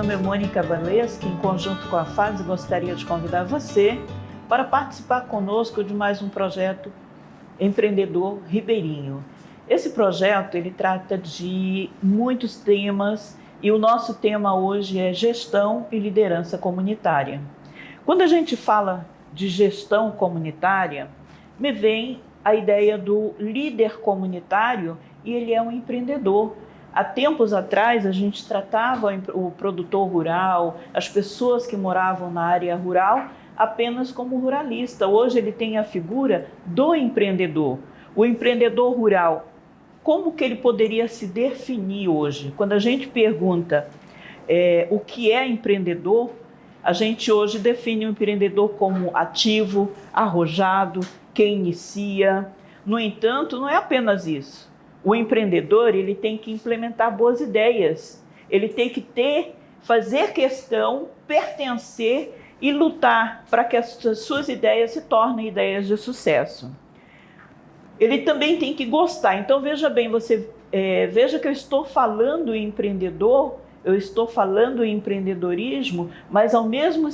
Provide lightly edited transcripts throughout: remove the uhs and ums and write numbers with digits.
nome é Mônica Valeschi, em conjunto com a FASE, gostaria de convidar você para participar conosco de mais um projeto Empreendedor Ribeirinho. Esse projeto ele trata de muitos temas e o nosso tema hoje é gestão e liderança comunitária. Quando a gente fala de gestão comunitária, me vem a ideia do líder comunitário e ele é um empreendedor. Há tempos atrás, a gente tratava o produtor rural, as pessoas que moravam na área rural, apenas como ruralista. Hoje ele tem a figura do empreendedor. O empreendedor rural, como que ele poderia se definir hoje? Quando a gente pergunta o que é empreendedor, a gente hoje define o empreendedor como ativo, arrojado, que inicia. No entanto, não é apenas isso. O empreendedor ele tem que implementar boas ideias, ele tem que fazer questão, pertencer e lutar para que as suas ideias se tornem ideias de sucesso. Ele também tem que gostar. Então veja bem, veja que eu estou falando em empreendedor, eu estou falando em empreendedorismo, mas ao mesmo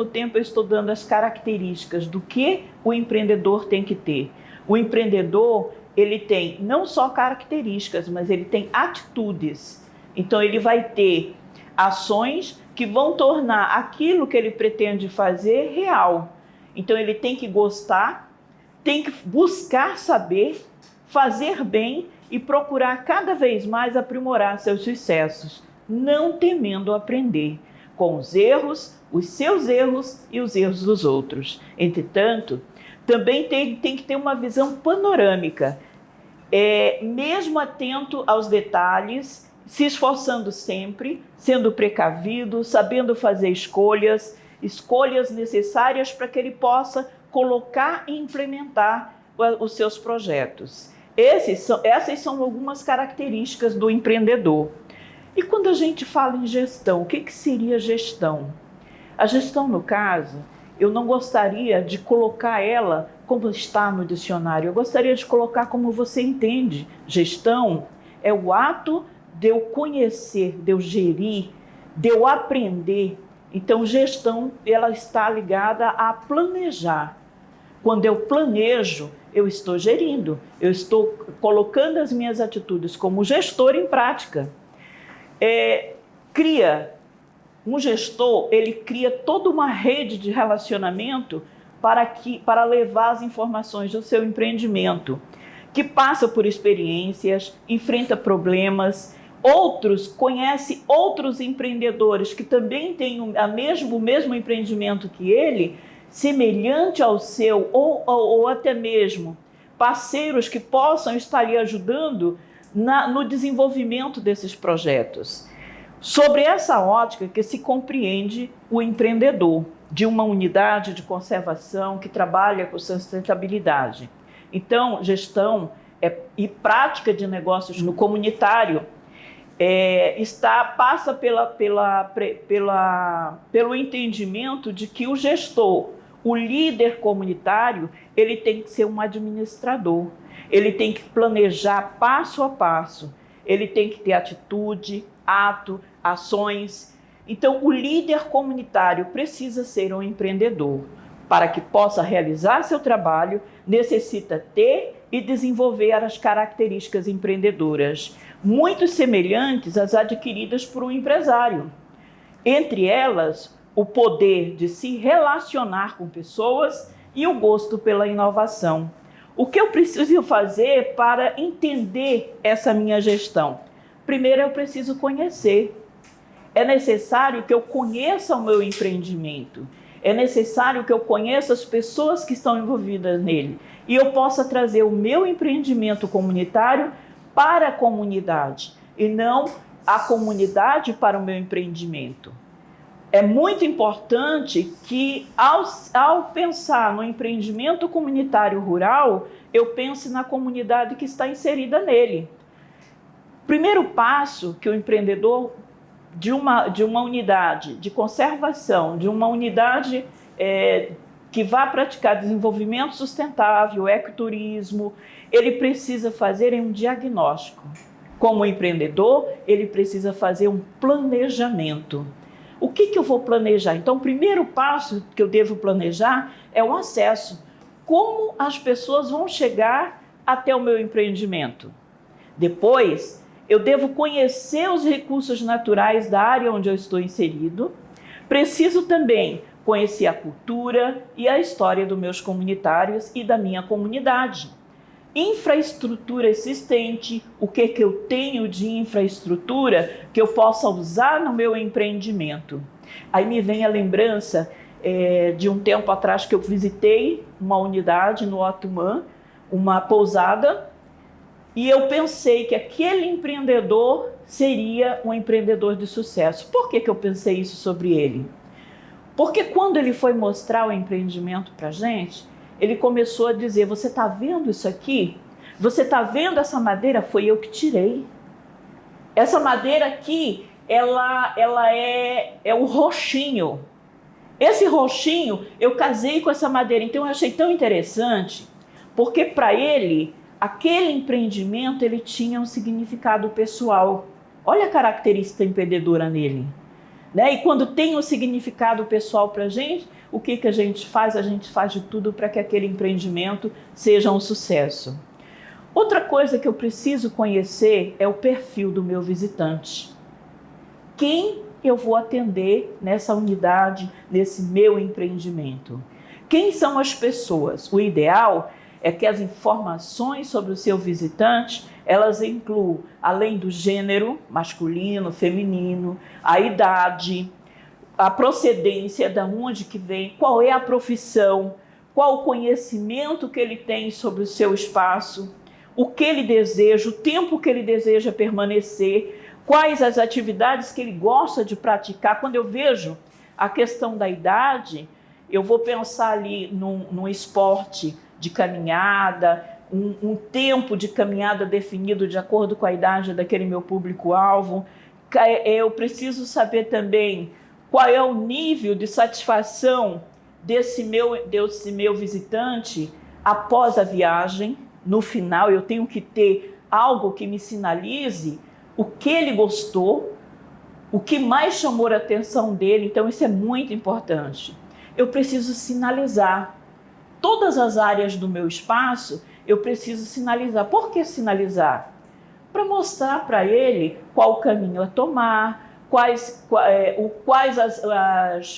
tempo eu estou dando as características do que o empreendedor tem que ter. O empreendedor ele tem não só características, mas ele tem atitudes. Então ele vai ter ações que vão tornar aquilo que ele pretende fazer real. Então ele tem que gostar, tem que buscar saber, fazer bem e procurar cada vez mais aprimorar seus sucessos, não temendo aprender com os erros, os seus erros e os erros dos outros. Entretanto, também tem que ter uma visão panorâmica, mesmo atento aos detalhes, se esforçando sempre, sendo precavido, sabendo fazer escolhas necessárias para que ele possa colocar e implementar os seus projetos. Essas são algumas características do empreendedor. E quando a gente fala em gestão, o que seria gestão? A gestão, no caso, eu não gostaria de colocar ela como está no dicionário, eu gostaria de colocar como você entende. Gestão é o ato de eu conhecer, de eu gerir, de eu aprender. Então, gestão ela está ligada a planejar. Quando eu planejo, eu estou gerindo, eu estou colocando as minhas atitudes como gestor em prática. Um gestor, ele cria toda uma rede de relacionamento para levar as informações do seu empreendimento, que passa por experiências, enfrenta problemas, conhece outros empreendedores que também têm o mesmo empreendimento que ele, semelhante ao seu, ou até mesmo parceiros que possam estar lhe ajudando no desenvolvimento desses projetos. Sobre essa ótica que se compreende o empreendedor de uma unidade de conservação que trabalha com sustentabilidade. Então, gestão e prática de negócios no comunitário passa pelo entendimento de que o gestor, o líder comunitário, ele tem que ser um administrador, ele tem que planejar passo a passo, ele tem que ter atitude, ato, ações. Então, o líder comunitário precisa ser um empreendedor. Para que possa realizar seu trabalho, necessita ter e desenvolver as características empreendedoras, muito semelhantes às adquiridas por um empresário. Entre elas, o poder de se relacionar com pessoas e o gosto pela inovação. O que eu preciso fazer para entender essa minha gestão? Primeiro, eu preciso conhecer. É necessário que eu conheça o meu empreendimento. É necessário que eu conheça as pessoas que estão envolvidas nele. E eu possa trazer o meu empreendimento comunitário para a comunidade e não a comunidade para o meu empreendimento. É muito importante que, ao pensar no empreendimento comunitário rural, eu pense na comunidade que está inserida nele. Primeiro passo que o empreendedor de uma unidade de conservação, de uma unidade que vá praticar desenvolvimento sustentável, ecoturismo, ele precisa fazer um diagnóstico. como empreendedor, ele precisa fazer um planejamento. O que eu vou planejar? Então, o primeiro passo que eu devo planejar é o acesso. Como as pessoas vão chegar até o meu empreendimento? Depois, eu devo conhecer os recursos naturais da área onde eu estou inserido. Preciso também conhecer a cultura e a história dos meus comunitários e da minha comunidade. Infraestrutura existente, o que eu tenho de infraestrutura que eu possa usar no meu empreendimento. Aí me vem a lembrança de um tempo atrás que eu visitei uma unidade no Otumã, uma pousada, e eu pensei que aquele empreendedor seria um empreendedor de sucesso. Por que eu pensei isso sobre ele? Porque quando ele foi mostrar o empreendimento para a gente, ele começou a dizer, você está vendo isso aqui? Você está vendo essa madeira? Foi eu que tirei. Essa madeira aqui, ela é o roxinho. Esse roxinho, eu casei com essa madeira. Então eu achei tão interessante, porque para ele, aquele empreendimento, ele tinha um significado pessoal. Olha a característica empreendedora nele. Né? E quando tem um significado pessoal para a gente, o que a gente faz? A gente faz de tudo para que aquele empreendimento seja um sucesso. Outra coisa que eu preciso conhecer é o perfil do meu visitante. Quem eu vou atender nessa unidade, nesse meu empreendimento? Quem são as pessoas? O ideal é que as informações sobre o seu visitante, elas incluam, além do gênero, masculino, feminino, a idade, a procedência, de onde que vem, qual é a profissão, qual o conhecimento que ele tem sobre o seu espaço, o que ele deseja, o tempo que ele deseja permanecer, quais as atividades que ele gosta de praticar. Quando eu vejo a questão da idade, eu vou pensar ali num esporte de caminhada, um tempo de caminhada definido de acordo com a idade daquele meu público-alvo. Eu preciso saber também qual é o nível de satisfação desse meu visitante após a viagem. No final, eu tenho que ter algo que me sinalize o que ele gostou, o que mais chamou a atenção dele. Então, isso é muito importante. Eu preciso sinalizar. Todas as áreas do meu espaço, eu preciso sinalizar. Por que sinalizar? Para mostrar para ele qual o caminho a tomar, quais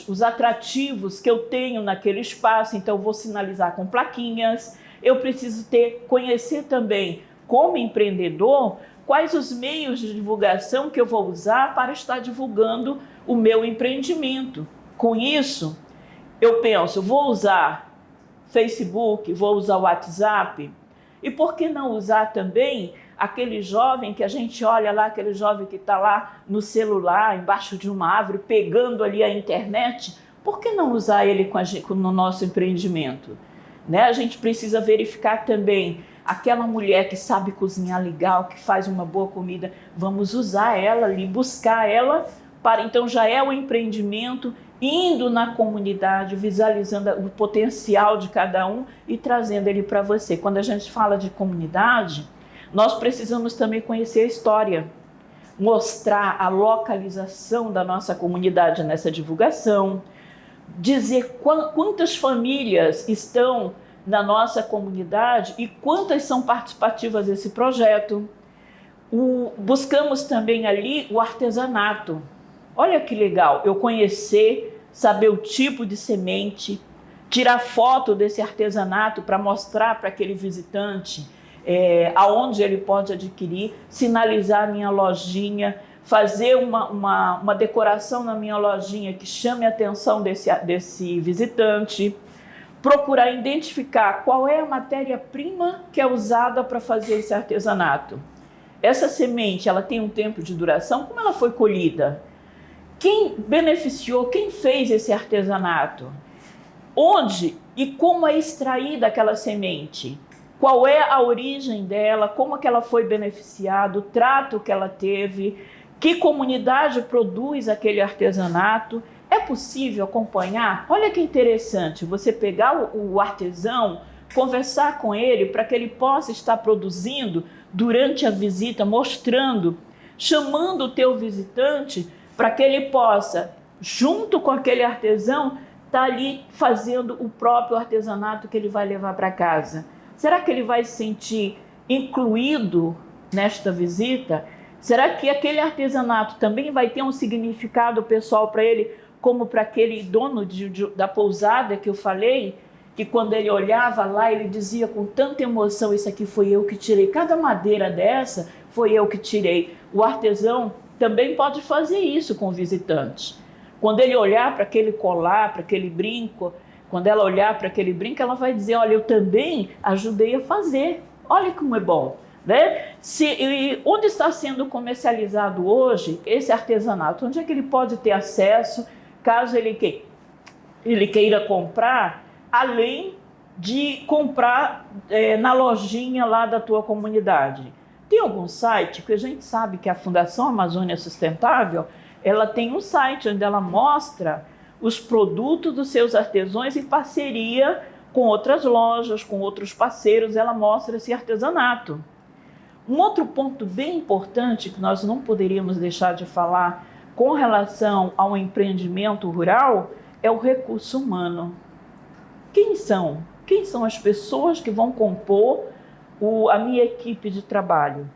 os atrativos que eu tenho naquele espaço. Então, eu vou sinalizar com plaquinhas. Eu preciso conhecer também, como empreendedor, quais os meios de divulgação que eu vou usar para estar divulgando o meu empreendimento. Com isso, eu penso, vou usar Facebook, vou usar o WhatsApp. E por que não usar também aquele jovem que a gente olha lá, aquele jovem que está lá no celular, embaixo de uma árvore, pegando ali a internet? Por que não usar ele no nosso empreendimento? Né? A gente precisa verificar também aquela mulher que sabe cozinhar legal, que faz uma boa comida. Vamos usar ela ali, buscar ela. Então já é o empreendimento indo na comunidade, visualizando o potencial de cada um e trazendo ele para você. Quando a gente fala de comunidade, nós precisamos também conhecer a história, mostrar a localização da nossa comunidade nessa divulgação, dizer quantas famílias estão na nossa comunidade e quantas são participativas desse projeto. Buscamos também ali o artesanato. Olha que legal, eu conhecer, saber o tipo de semente, tirar foto desse artesanato para mostrar para aquele visitante aonde ele pode adquirir, sinalizar a minha lojinha, fazer uma decoração na minha lojinha que chame a atenção desse visitante, procurar identificar qual é a matéria-prima que é usada para fazer esse artesanato. Essa semente, ela tem um tempo de duração, como ela foi colhida? Quem beneficiou, quem fez esse artesanato? Onde e como é extraída aquela semente? Qual é a origem dela? Como que ela foi beneficiada? O trato que ela teve? Que comunidade produz aquele artesanato? É possível acompanhar? Olha que interessante, você pegar o artesão, conversar com ele para que ele possa estar produzindo durante a visita, mostrando, chamando o teu visitante para que ele possa, junto com aquele artesão, estar ali fazendo o próprio artesanato que ele vai levar para casa. Será que ele vai se sentir incluído nesta visita? Será que aquele artesanato também vai ter um significado pessoal para ele, como para aquele dono da pousada que eu falei, que quando ele olhava lá, ele dizia com tanta emoção, isso aqui foi eu que tirei, cada madeira dessa foi eu que tirei. O artesão também pode fazer isso com visitantes. Quando ele olhar para aquele colar, para aquele brinco, quando ela olhar para aquele brinco, ela vai dizer, olha, eu também ajudei a fazer, olha como é bom. Né? Onde está sendo comercializado hoje esse artesanato? Onde é que ele pode ter acesso, caso ele queira comprar, além de comprar na lojinha lá da tua comunidade? Tem algum site? Porque a gente sabe que a Fundação Amazônia Sustentável, ela tem um site onde ela mostra os produtos dos seus artesãos em parceria com outras lojas, com outros parceiros, ela mostra esse artesanato. Um outro ponto bem importante que nós não poderíamos deixar de falar com relação ao empreendimento rural é o recurso humano. Quem são? Quem são as pessoas que vão compor a minha equipe de trabalho?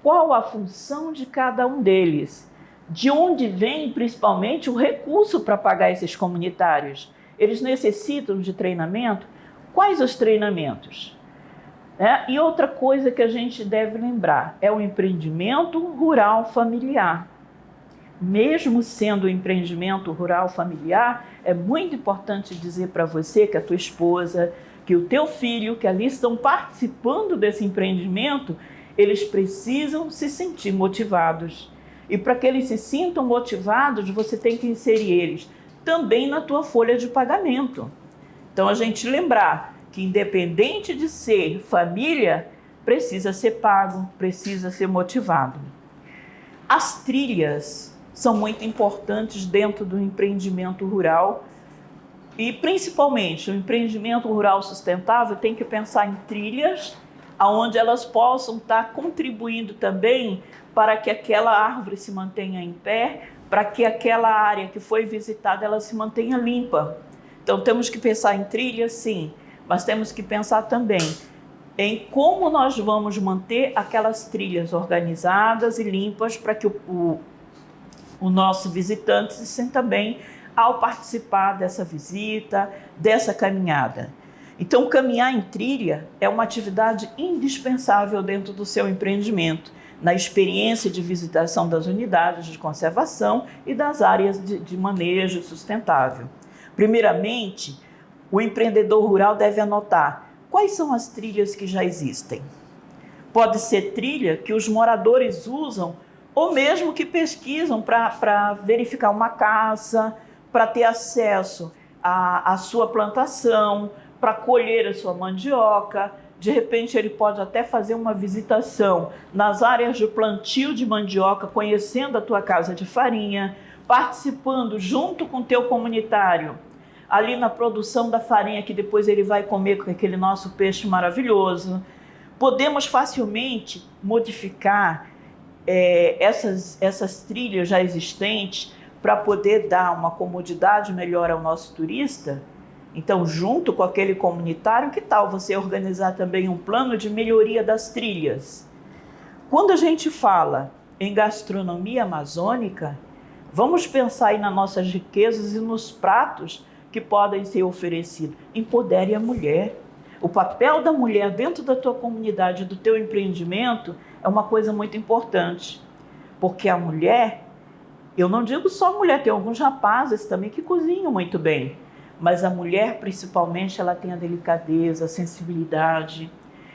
Qual a função de cada um deles? De onde vem principalmente o recurso para pagar esses comunitários? Eles necessitam de treinamento? Quais os treinamentos? E outra coisa que a gente deve lembrar é o empreendimento rural familiar. Mesmo sendo um empreendimento rural familiar, é muito importante dizer para você que a tua esposa, que o teu filho, que ali estão participando desse empreendimento, eles precisam se sentir motivados. E para que eles se sintam motivados, você tem que inserir eles também na tua folha de pagamento. Então a gente lembrar que independente de ser família, precisa ser pago, precisa ser motivado. As trilhas são muito importantes dentro do empreendimento rural e principalmente o empreendimento rural sustentável tem que pensar em trilhas onde elas possam estar contribuindo também para que aquela árvore se mantenha em pé, para que aquela área que foi visitada ela se mantenha limpa. Então temos que pensar em trilhas, sim, mas temos que pensar também em como nós vamos manter aquelas trilhas organizadas e limpas para que o nosso visitante se sinta bem ao participar dessa visita, dessa caminhada. Então, caminhar em trilha é uma atividade indispensável dentro do seu empreendimento, na experiência de visitação das unidades de conservação e das áreas de manejo sustentável. Primeiramente, o empreendedor rural deve anotar quais são as trilhas que já existem. Pode ser trilha que os moradores usam ou mesmo que pesquisam para verificar uma caça, para ter acesso à sua plantação, para colher a sua mandioca. De repente ele pode até fazer uma visitação nas áreas de plantio de mandioca, conhecendo a tua casa de farinha, participando junto com o teu comunitário ali na produção da farinha que depois ele vai comer com aquele nosso peixe maravilhoso. Podemos facilmente modificar essas trilhas já existentes para poder dar uma comodidade melhor ao nosso turista. Então, junto com aquele comunitário, que tal você organizar também um plano de melhoria das trilhas? Quando a gente fala em gastronomia amazônica, vamos pensar aí nas nossas riquezas e nos pratos que podem ser oferecidos. Empodere a mulher. O papel da mulher dentro da tua comunidade, do teu empreendimento, é uma coisa muito importante. Porque a mulher, eu não digo só mulher, tem alguns rapazes também que cozinham muito bem. Mas a mulher, principalmente, ela tem a delicadeza, a sensibilidade,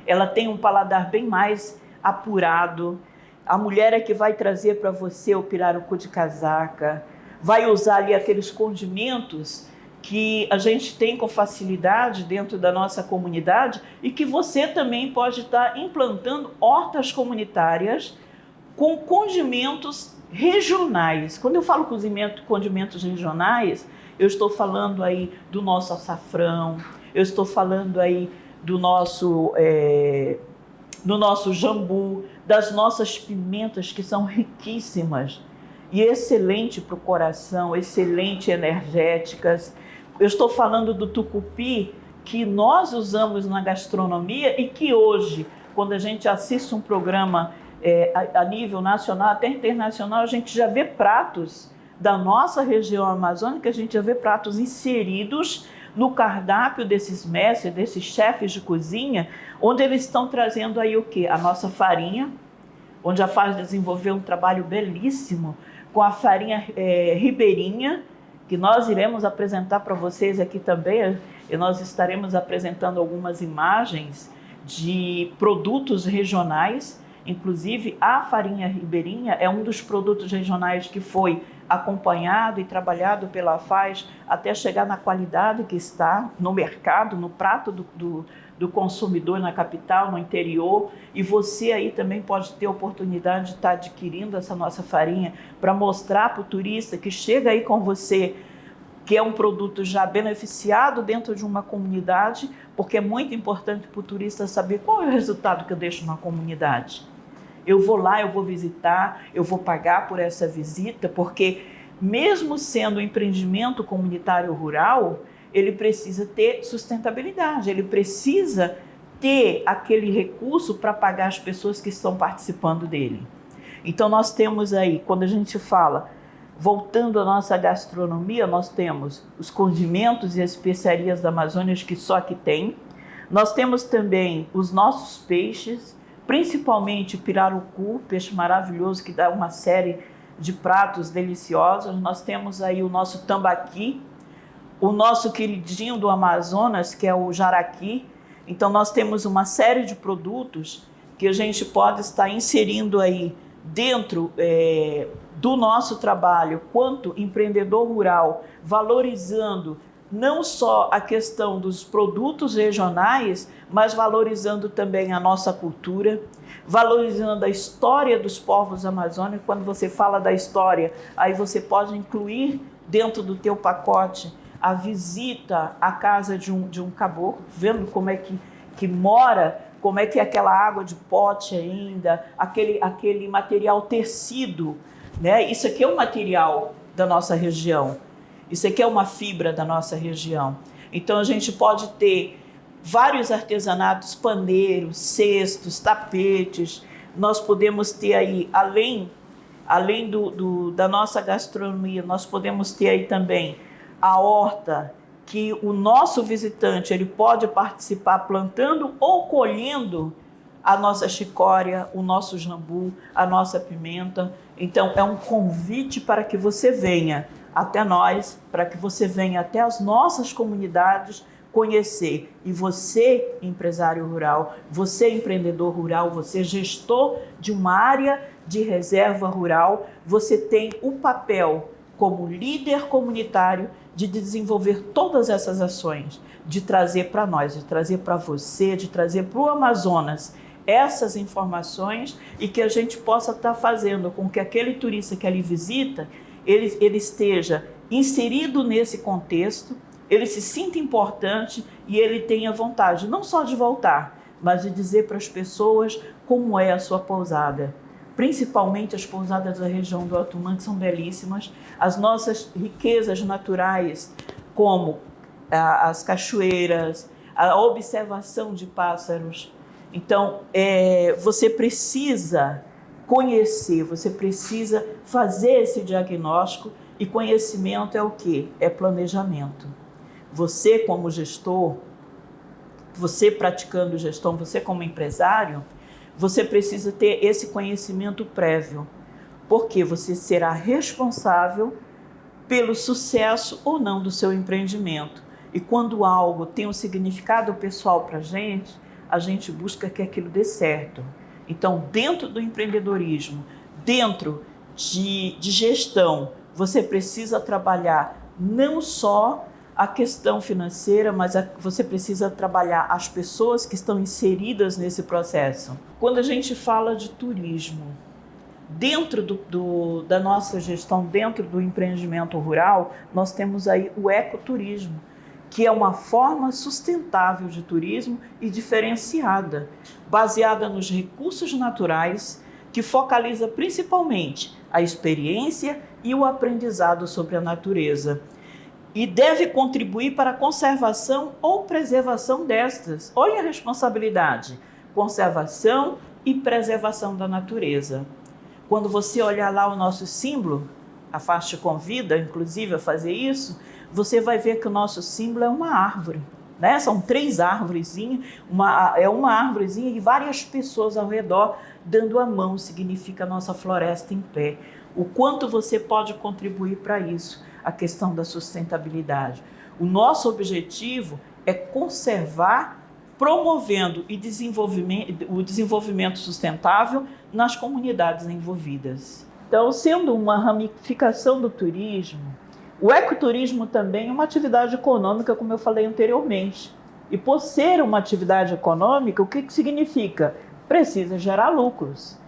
ela tem um paladar bem mais apurado. A mulher é que vai trazer para você o pirarucu de casaca, vai usar ali aqueles condimentos que a gente tem com facilidade dentro da nossa comunidade e que você também pode estar implantando hortas comunitárias com condimentos regionais. Quando eu falo condimentos regionais, eu estou falando aí do nosso açafrão, eu estou falando aí do nosso jambu, das nossas pimentas, que são riquíssimas e excelente para o coração, excelente energéticas. Eu estou falando do tucupi, que nós usamos na gastronomia e que hoje, quando a gente assiste um programa a nível nacional, até internacional, a gente já vê pratos da nossa região amazônica, a gente já vê pratos inseridos no cardápio desses mestres, desses chefes de cozinha, onde eles estão trazendo aí o quê? A nossa farinha, onde a FAS desenvolveu um trabalho belíssimo com a farinha ribeirinha, que nós iremos apresentar para vocês aqui também, e nós estaremos apresentando algumas imagens de produtos regionais. Inclusive, a farinha ribeirinha é um dos produtos regionais que foi acompanhado e trabalhado pela FAS até chegar na qualidade que está no mercado, no prato do consumidor na capital, no interior. E você aí também pode ter a oportunidade de estar adquirindo essa nossa farinha para mostrar para o turista que chega aí com você, que é um produto já beneficiado dentro de uma comunidade, porque é muito importante para o turista saber qual é o resultado que eu deixo na comunidade. Eu vou lá, eu vou visitar, eu vou pagar por essa visita, porque mesmo sendo um empreendimento comunitário rural, ele precisa ter sustentabilidade, ele precisa ter aquele recurso para pagar as pessoas que estão participando dele. Então nós temos aí, quando a gente fala, voltando à nossa gastronomia, nós temos os condimentos e as especiarias da Amazônia, que só aqui tem. Nós temos também os nossos peixes, principalmente o pirarucu, peixe maravilhoso que dá uma série de pratos deliciosos. Nós temos aí o nosso tambaqui, o nosso queridinho do Amazonas, que é o jaraqui. Então nós temos uma série de produtos que a gente pode estar inserindo aí dentro do nosso trabalho, quanto empreendedor rural, valorizando não só a questão dos produtos regionais, mas valorizando também a nossa cultura, valorizando a história dos povos amazônicos. Quando você fala da história, aí você pode incluir dentro do teu pacote a visita à casa de um caboclo, vendo como é que mora, como é que é aquela água de pote ainda, aquele material tecido, né? Isso aqui é um material da nossa região. Isso aqui é uma fibra da nossa região. Então a gente pode ter vários artesanatos, paneiros, cestos, tapetes. Nós podemos ter aí, além da nossa gastronomia, nós podemos ter aí também a horta, que o nosso visitante ele pode participar plantando ou colhendo a nossa chicória, o nosso jambu, a nossa pimenta. Então é um convite para que você venha até nós, para que você venha até as nossas comunidades conhecer. E você, empresário rural, você, empreendedor rural, você, gestor de uma área de reserva rural, você tem o papel como líder comunitário de desenvolver todas essas ações, de trazer para nós, de trazer para você, de trazer para o Amazonas essas informações, e que a gente possa estar fazendo com que aquele turista que ali visita, ele esteja inserido nesse contexto, ele se sinta importante e ele tenha vontade não só de voltar, mas de dizer para as pessoas como é a sua pousada. Principalmente as pousadas da região do Alto Mãe, que são belíssimas, as nossas riquezas naturais, como as cachoeiras, a observação de pássaros. Então, você precisa conhecer, você precisa fazer esse diagnóstico, e conhecimento é o quê? É planejamento. Você como gestor, você praticando gestão, você como empresário, você precisa ter esse conhecimento prévio, porque você será responsável pelo sucesso ou não do seu empreendimento. E quando algo tem um significado pessoal para a gente busca que aquilo dê certo. Então, dentro do empreendedorismo, dentro de gestão, você precisa trabalhar não só a questão financeira, mas você precisa trabalhar as pessoas que estão inseridas nesse processo. Quando a gente fala de turismo, dentro da nossa gestão, dentro do empreendimento rural, nós temos aí o ecoturismo, que é uma forma sustentável de turismo e diferenciada, baseada nos recursos naturais, que focaliza principalmente a experiência e o aprendizado sobre a natureza, e deve contribuir para a conservação ou preservação destas. Olha a responsabilidade: conservação e preservação da natureza. Quando você olhar lá o nosso símbolo, a FAST te convida, inclusive, a fazer isso, você vai ver que o nosso símbolo é uma árvore, né? São 3 árvorezinhas, é uma árvorezinha e várias pessoas ao redor dando a mão, significa a nossa floresta em pé. O quanto você pode contribuir para isso, a questão da sustentabilidade. O nosso objetivo é conservar, promovendo o desenvolvimento sustentável nas comunidades envolvidas. Então, sendo uma ramificação do turismo, o ecoturismo também é uma atividade econômica, como eu falei anteriormente. E por ser uma atividade econômica, o que significa? Precisa gerar lucros.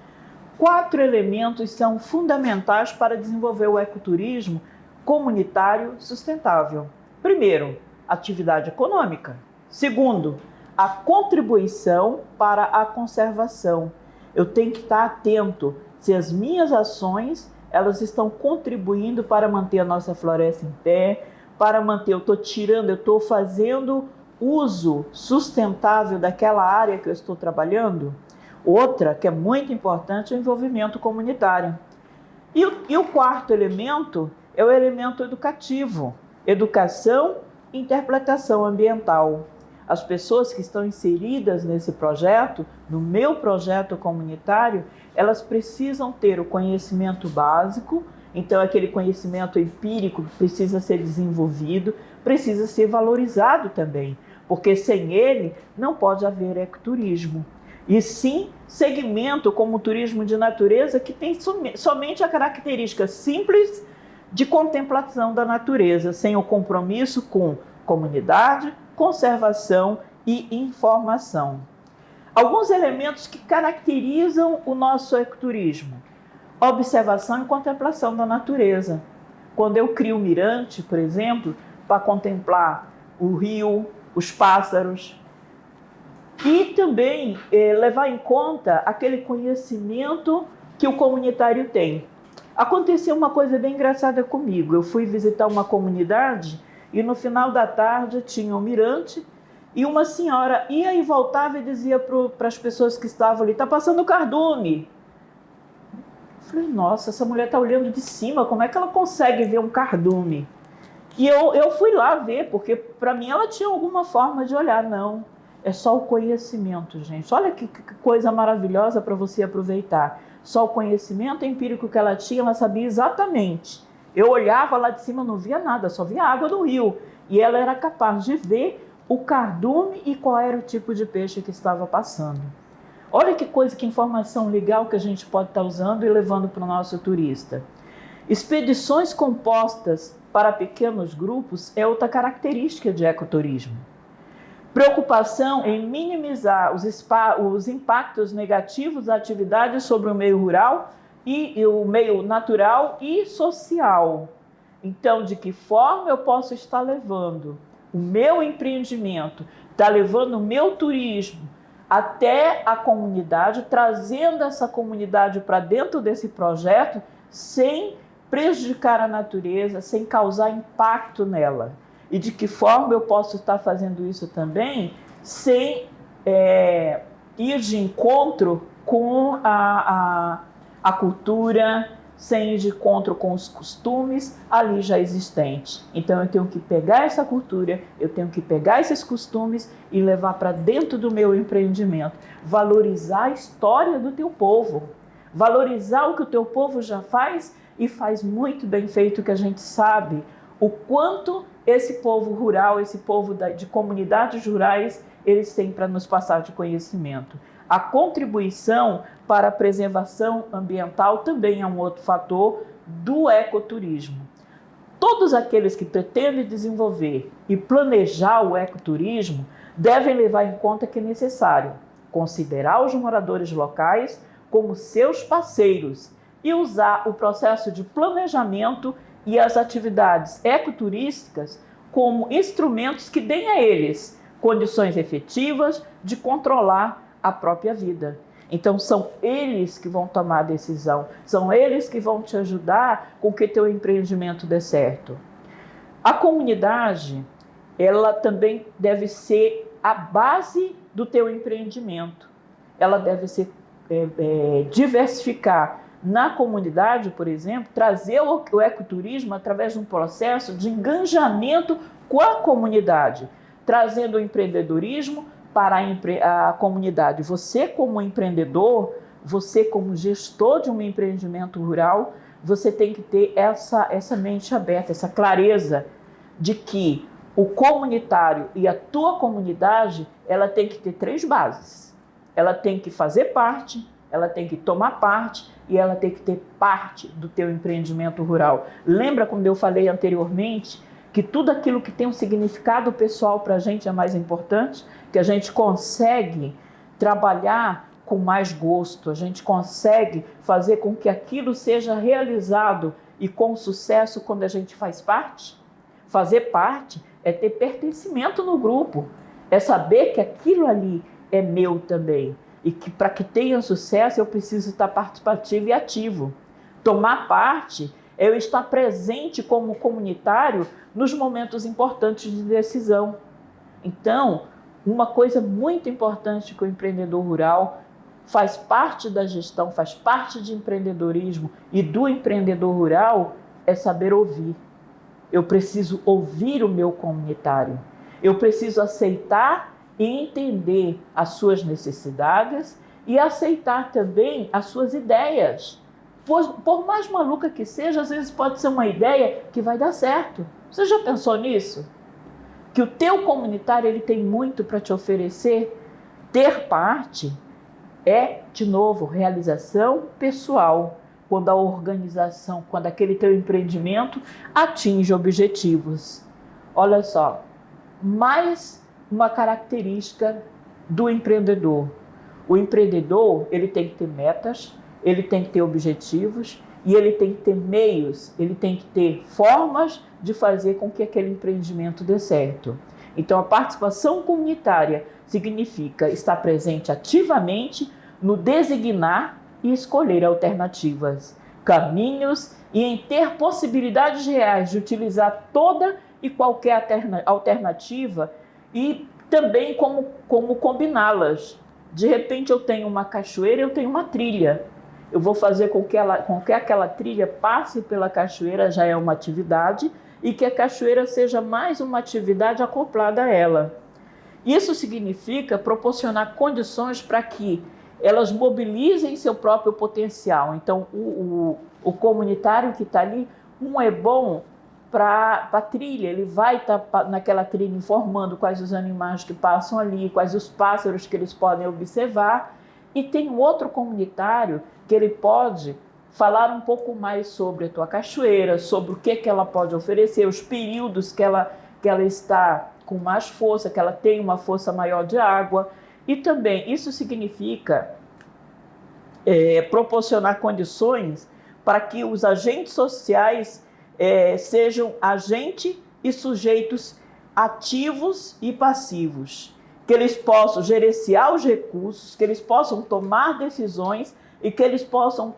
4 elementos são fundamentais para desenvolver o ecoturismo comunitário sustentável. Primeiro, atividade econômica. Segundo, a contribuição para a conservação. Eu tenho que estar atento se as minhas ações elas estão contribuindo para manter a nossa floresta em pé, para manter, eu estou fazendo uso sustentável daquela área que eu estou trabalhando. Outra, que é muito importante, é o envolvimento comunitário. E o 4º elemento é o elemento educativo. Educação e interpretação ambiental. As pessoas que estão inseridas nesse projeto, no meu projeto comunitário, elas precisam ter o conhecimento básico, então aquele conhecimento empírico precisa ser desenvolvido, precisa ser valorizado também, porque sem ele não pode haver ecoturismo. E sim, segmento como o turismo de natureza, que tem somente a característica simples de contemplação da natureza, sem o compromisso com comunidade, conservação e informação. Alguns elementos que caracterizam o nosso ecoturismo: observação e contemplação da natureza. Quando eu crio um mirante, por exemplo, para contemplar o rio, os pássaros, e também levar em conta aquele conhecimento que o comunitário tem. Aconteceu uma coisa bem engraçada comigo. Eu fui visitar uma comunidade e no final da tarde tinha um mirante e uma senhora ia e voltava e dizia para as pessoas que estavam ali: está passando cardume. Eu falei: nossa, essa mulher está olhando de cima, como é que ela consegue ver um cardume? E eu fui lá ver, porque para mim ela tinha alguma forma de olhar. Não, é só o conhecimento, gente. Olha que coisa maravilhosa para você aproveitar. Só o conhecimento empírico que ela tinha, ela sabia exatamente. Eu olhava lá de cima, não via nada, só via água do rio. E ela era capaz de ver o cardume e qual era o tipo de peixe que estava passando. Olha que coisa, que informação legal que a gente pode estar usando e levando para o nosso turista. Expedições compostas para pequenos grupos é outra característica de ecoturismo. Preocupação em minimizar os impactos negativos da atividade sobre o meio rural e o meio natural e social. Então, de que forma eu posso estar levando o meu empreendimento, estar levando o meu turismo até a comunidade, trazendo essa comunidade para dentro desse projeto, sem prejudicar a natureza, sem causar impacto nela. E de que forma eu posso estar fazendo isso também sem ir de encontro com a cultura, sem ir de encontro com os costumes ali já existentes. Então eu tenho que pegar essa cultura, eu tenho que pegar esses costumes e levar para dentro do meu empreendimento. Valorizar a história do teu povo, valorizar o que o teu povo já faz e faz muito bem feito, que a gente sabe o quanto esse povo rural, esse povo de comunidades rurais, eles têm para nos passar de conhecimento. A contribuição para a preservação ambiental também é um outro fator do ecoturismo. Todos aqueles que pretendem desenvolver e planejar o ecoturismo devem levar em conta que é necessário considerar os moradores locais como seus parceiros e usar o processo de planejamento e as atividades ecoturísticas como instrumentos que deem a eles condições efetivas de controlar a própria vida. Então, são eles que vão tomar a decisão, são eles que vão te ajudar com que teu empreendimento dê certo. A comunidade, ela também deve ser a base do teu empreendimento. Ela deve ser diversificar na comunidade, por exemplo, trazer o ecoturismo através de um processo de engajamento com a comunidade, trazendo o empreendedorismo para a comunidade. Você como empreendedor, você como gestor de um empreendimento rural, você tem que ter essa mente aberta, essa clareza de que o comunitário e a tua comunidade, ela tem que ter 3 bases. Ela tem que fazer parte, ela tem que tomar parte e ela tem que ter parte do teu empreendimento rural. Lembra quando eu falei anteriormente que tudo aquilo que tem um significado pessoal para a gente é mais importante? Que a gente consegue trabalhar com mais gosto, a gente consegue fazer com que aquilo seja realizado e com sucesso quando a gente faz parte? Fazer parte é ter pertencimento no grupo, é saber que aquilo ali é meu também e que para que tenha sucesso eu preciso estar participativo e ativo. Tomar parte é eu estar presente como comunitário nos momentos importantes de decisão. Então, uma coisa muito importante que o empreendedor rural faz parte da gestão, faz parte de empreendedorismo e do empreendedor rural é saber ouvir. Eu preciso ouvir o meu comunitário. Eu preciso aceitar e entender as suas necessidades e aceitar também as suas ideias. Por mais maluca que seja, às vezes pode ser uma ideia que vai dar certo. Você já pensou nisso? Que o teu comunitário ele tem muito para te oferecer? Ter parte é, de novo, realização pessoal. Quando a organização, quando aquele teu empreendimento atinge objetivos. Olha só, mais uma característica do empreendedor. O empreendedor, ele tem que ter metas, ele tem que ter objetivos e ele tem que ter meios, ele tem que ter formas de fazer com que aquele empreendimento dê certo. Então, a participação comunitária significa estar presente ativamente no designar e escolher alternativas, caminhos e em ter possibilidades reais de utilizar toda e qualquer alternativa e também como combiná-las. De repente eu tenho uma cachoeira, eu tenho uma trilha. Eu vou fazer com que aquela trilha passe pela cachoeira, já é uma atividade, e que a cachoeira seja mais uma atividade acoplada a ela. Isso significa proporcionar condições para que elas mobilizem seu próprio potencial. Então, o comunitário que está ali, é bom para a trilha, ele vai estar naquela trilha informando quais os animais que passam ali, quais os pássaros que eles podem observar, e tem um outro comunitário que ele pode falar um pouco mais sobre a tua cachoeira, sobre o que ela pode oferecer, os períodos que ela está com mais força, que ela tem uma força maior de água, e também isso significa proporcionar condições para que os agentes sociais sejam agentes e sujeitos ativos e passivos, que eles possam gerenciar os recursos, que eles possam tomar decisões e que eles possam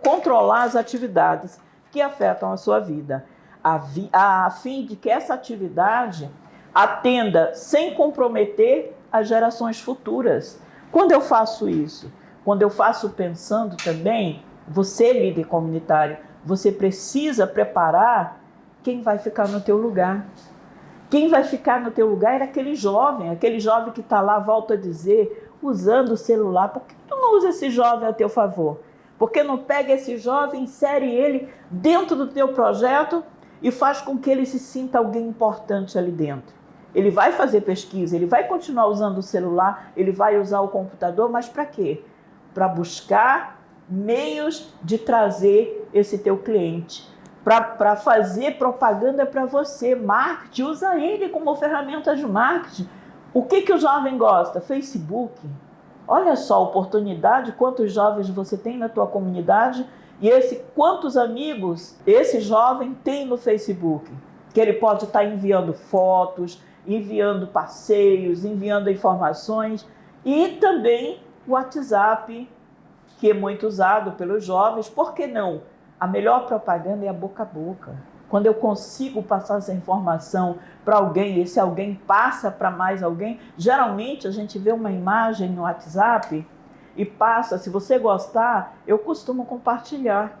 controlar as atividades que afetam a sua vida, a fim de que essa atividade atenda sem comprometer as gerações futuras. Quando eu faço isso? Quando eu faço pensando também, você líder comunitário, você precisa preparar quem vai ficar no teu lugar. Quem vai ficar no teu lugar é aquele jovem que está lá, volto a dizer, usando o celular. Por que tu não usa esse jovem a teu favor? Por que não pega esse jovem, insere ele dentro do teu projeto e faz com que ele se sinta alguém importante ali dentro? Ele vai fazer pesquisa, ele vai continuar usando o celular, ele vai usar o computador, mas para quê? Para buscar meios de trazer esse teu cliente, para fazer propaganda para você, marketing, usa ele como ferramenta de marketing. O que o jovem gosta? Facebook. Olha só a oportunidade, quantos jovens você tem na tua comunidade e quantos amigos esse jovem tem no Facebook. que ele pode estar enviando fotos, enviando passeios, enviando informações, e também o WhatsApp, que é muito usado pelos jovens. Por que não? A melhor propaganda é a boca a boca. Quando eu consigo passar essa informação para alguém, e esse alguém passa para mais alguém, geralmente a gente vê uma imagem no WhatsApp e passa, se você gostar, eu costumo compartilhar.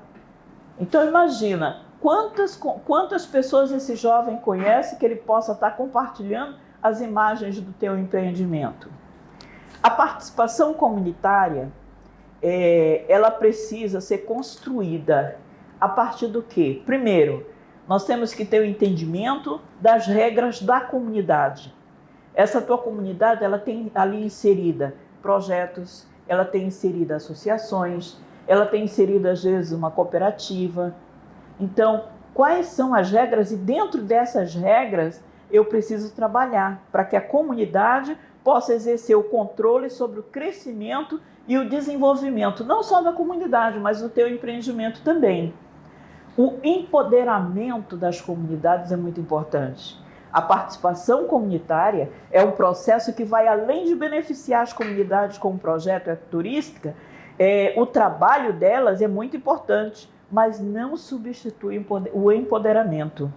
Então imagina, quantas pessoas esse jovem conhece que ele possa estar compartilhando as imagens do teu empreendimento. A participação comunitária, ela precisa ser construída a partir do quê? Primeiro, nós temos que ter o entendimento das regras da comunidade. Essa tua comunidade, ela tem ali inserida projetos, ela tem inserida associações, ela tem inserida, às vezes, uma cooperativa. Então, quais são as regras? E dentro dessas regras, eu preciso trabalhar para que a comunidade possa exercer o controle sobre o crescimento e o desenvolvimento, não só da comunidade, mas do teu empreendimento também. O empoderamento das comunidades é muito importante. A participação comunitária é um processo que vai além de beneficiar as comunidades com o projeto ecoturística. O trabalho delas é muito importante, mas não substitui o empoderamento,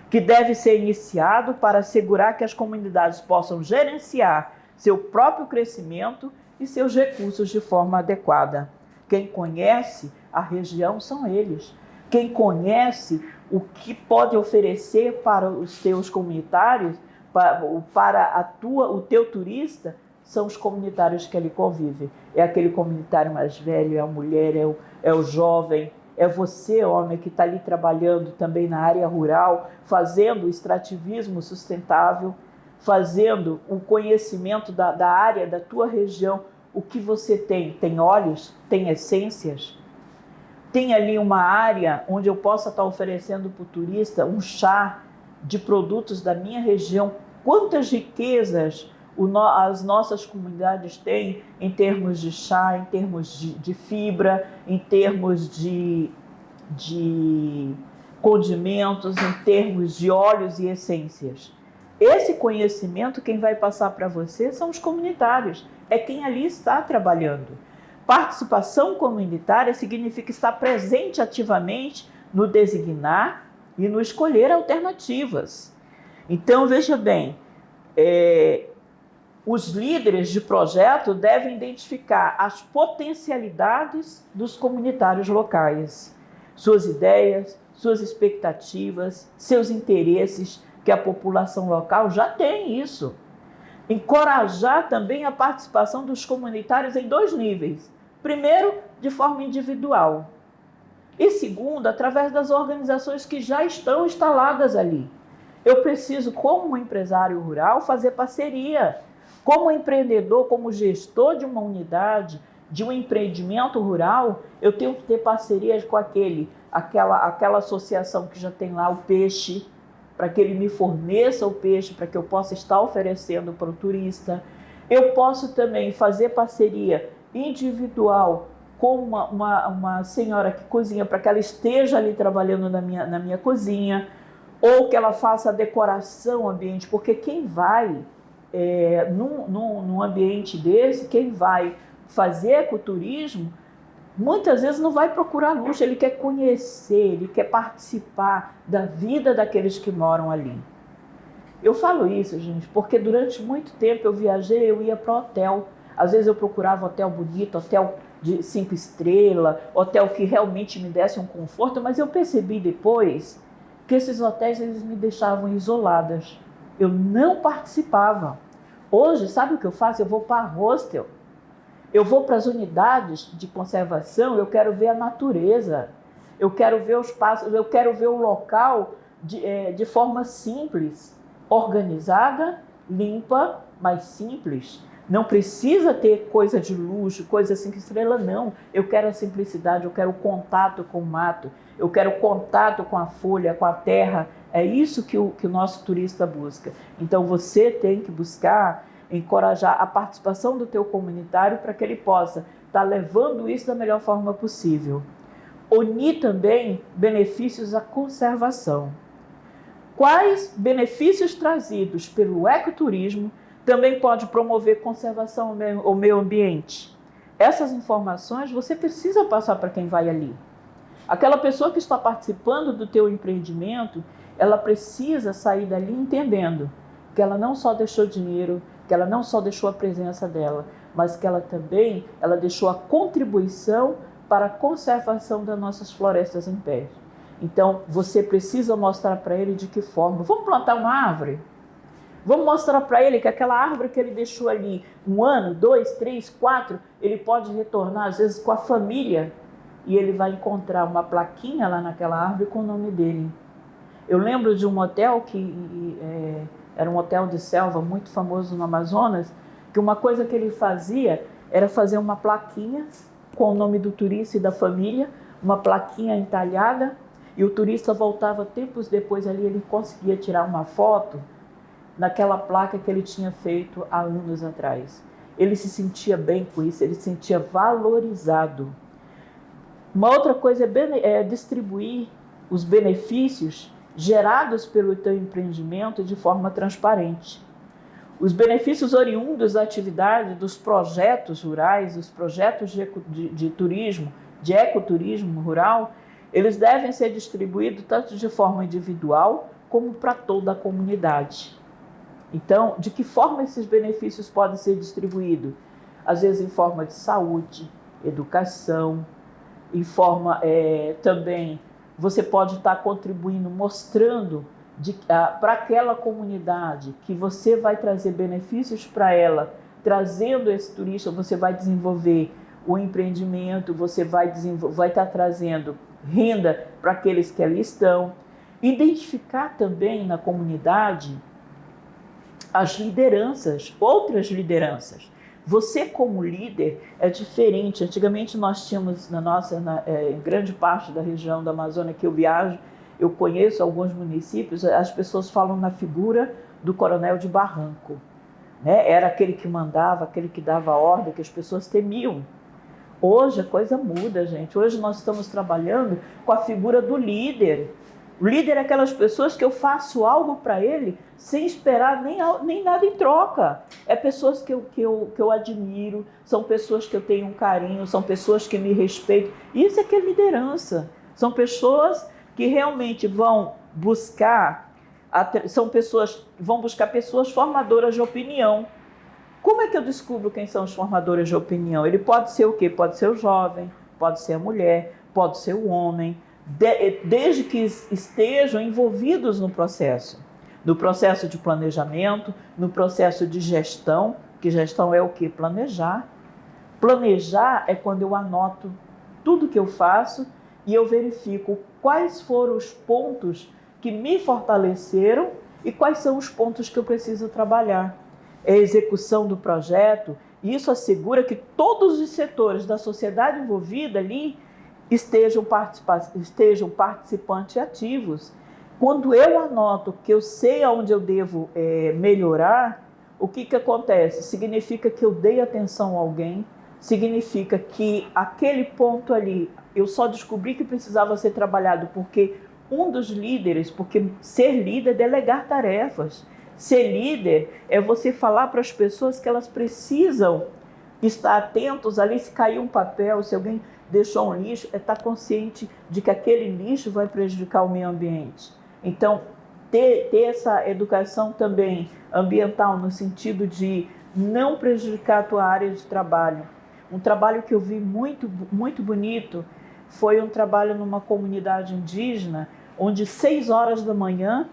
que deve ser iniciado para assegurar que as comunidades possam gerenciar seu próprio crescimento e seus recursos de forma adequada. Quem conhece a região são eles. Quem conhece o que pode oferecer para os teus comunitários, para o teu turista, são os comunitários que ali convivem. É aquele comunitário mais velho, é a mulher, é o jovem, é você, homem, que está ali trabalhando também na área rural, fazendo o extrativismo sustentável, fazendo o conhecimento da área, da tua região. O que você tem? Tem óleos? Tem essências? Tem ali uma área onde eu possa estar oferecendo para o turista um chá de produtos da minha região. Quantas riquezas as nossas comunidades têm em termos de chá, em termos de fibra, em termos de condimentos, em termos de óleos e essências. Esse conhecimento, quem vai passar para você são os comunitários, é quem ali está trabalhando. Participação comunitária significa estar presente ativamente no designar e no escolher alternativas. Então, veja bem, os líderes de projeto devem identificar as potencialidades dos comunitários locais, suas ideias, suas expectativas, seus interesses, que a população local já tem isso. Encorajar também a participação dos comunitários em 2 níveis. Primeiro, de forma individual. E segundo, através das organizações que já estão instaladas ali. Eu preciso, como empresário rural, fazer parceria. Como empreendedor, como gestor de uma unidade, de um empreendimento rural, eu tenho que ter parcerias com aquela associação que já tem lá o peixe, para que ele me forneça o peixe, para que eu possa estar oferecendo para o turista. Eu posso também fazer parceria individual com uma senhora que cozinha, para que ela esteja ali trabalhando na minha cozinha, ou que ela faça a decoração ambiente, porque quem vai num ambiente desse, quem vai fazer ecoturismo, muitas vezes não vai procurar luxo, ele quer conhecer, ele quer participar da vida daqueles que moram ali. Eu falo isso, gente, porque durante muito tempo eu viajei, eu ia para hotel. Às vezes eu procurava hotel bonito, hotel de 5 estrelas, hotel que realmente me desse um conforto, mas eu percebi depois que esses hotéis eles me deixavam isoladas. Eu não participava. Hoje, sabe o que eu faço? Eu vou para hostel. Eu vou para as unidades de conservação, eu quero ver a natureza, eu quero ver os pássaros, eu quero ver o local de forma simples, organizada, limpa, mas simples. Não precisa ter coisa de luxo, coisa 5 estrelas, não. Eu quero a simplicidade, eu quero o contato com o mato, eu quero o contato com a folha, com a terra. É isso que o nosso turista busca. Então você tem que buscar encorajar a participação do teu comunitário para que ele possa estar levando isso da melhor forma possível. Unir também benefícios à conservação. Quais benefícios trazidos pelo ecoturismo também pode promover conservação ao meio ambiente? Essas informações você precisa passar para quem vai ali. Aquela pessoa que está participando do teu empreendimento, ela precisa sair dali entendendo que ela não só deixou dinheiro, que ela não só deixou a presença dela, mas que ela também deixou a contribuição para a conservação das nossas florestas em pé. Então, você precisa mostrar para ele de que forma. Vamos plantar uma árvore? Vamos mostrar para ele que aquela árvore que ele deixou ali 1 ano, 2, 3, 4, ele pode retornar, às vezes, com a família, e ele vai encontrar uma plaquinha lá naquela árvore com o nome dele. Eu lembro de um hotel que era um hotel de selva muito famoso no Amazonas, que uma coisa que ele fazia era fazer uma plaquinha com o nome do turista e da família, uma plaquinha entalhada, e o turista voltava tempos depois ali, ele conseguia tirar uma foto naquela placa que ele tinha feito há anos atrás. Ele se sentia bem com isso, ele se sentia valorizado. Uma outra coisa é distribuir os benefícios gerados pelo teu empreendimento de forma transparente. Os benefícios oriundos da atividade, dos projetos rurais, dos projetos de turismo, de ecoturismo rural, eles devem ser distribuídos tanto de forma individual como para toda a comunidade. Então, de que forma esses benefícios podem ser distribuídos? Às vezes em forma de saúde, educação, em forma também, você pode estar contribuindo, mostrando para aquela comunidade que você vai trazer benefícios para ela, trazendo esse turista, você vai desenvolver o empreendimento, você vai estar trazendo renda para aqueles que ali estão. Identificar também na comunidade as lideranças, outras lideranças. Você como líder é diferente. Antigamente nós tínhamos em grande parte da região da Amazônia que eu viajo, eu conheço alguns municípios, as pessoas falam na figura do coronel de barranco, né? Era aquele que mandava, aquele que dava ordem, que as pessoas temiam. Hoje a coisa muda, gente. Hoje nós estamos trabalhando com a figura do líder. O líder é aquelas pessoas que eu faço algo para ele sem esperar nem nada em troca. É pessoas que eu admiro, são pessoas que eu tenho um carinho, são pessoas que me respeitam. Isso é que é liderança. São pessoas que realmente vão buscar pessoas formadoras de opinião. Como é que eu descubro quem são os formadores de opinião? Ele pode ser o quê? Pode ser o jovem, pode ser a mulher, pode ser o homem, desde que estejam envolvidos no processo de planejamento, no processo de gestão, que gestão é o quê? Planejar. Planejar é quando eu anoto tudo que eu faço e eu verifico quais foram os pontos que me fortaleceram e quais são os pontos que eu preciso trabalhar. É a execução do projeto, e isso assegura que todos os setores da sociedade envolvida ali estejam participantes ativos. Quando eu anoto que eu sei aonde eu devo melhorar, o que acontece? Significa que eu dei atenção a alguém, significa que aquele ponto ali, eu só descobri que precisava ser trabalhado porque um dos líderes, porque ser líder é delegar tarefas. Ser líder é você falar para as pessoas que elas precisam estar atentos ali, se cair um papel, se alguém deixou um lixo, é estar consciente de que aquele lixo vai prejudicar o meio ambiente. Então, ter essa educação também ambiental no sentido de não prejudicar a tua área de trabalho. Um trabalho que eu vi muito, muito bonito foi um trabalho numa comunidade indígena, onde 6 horas da manhã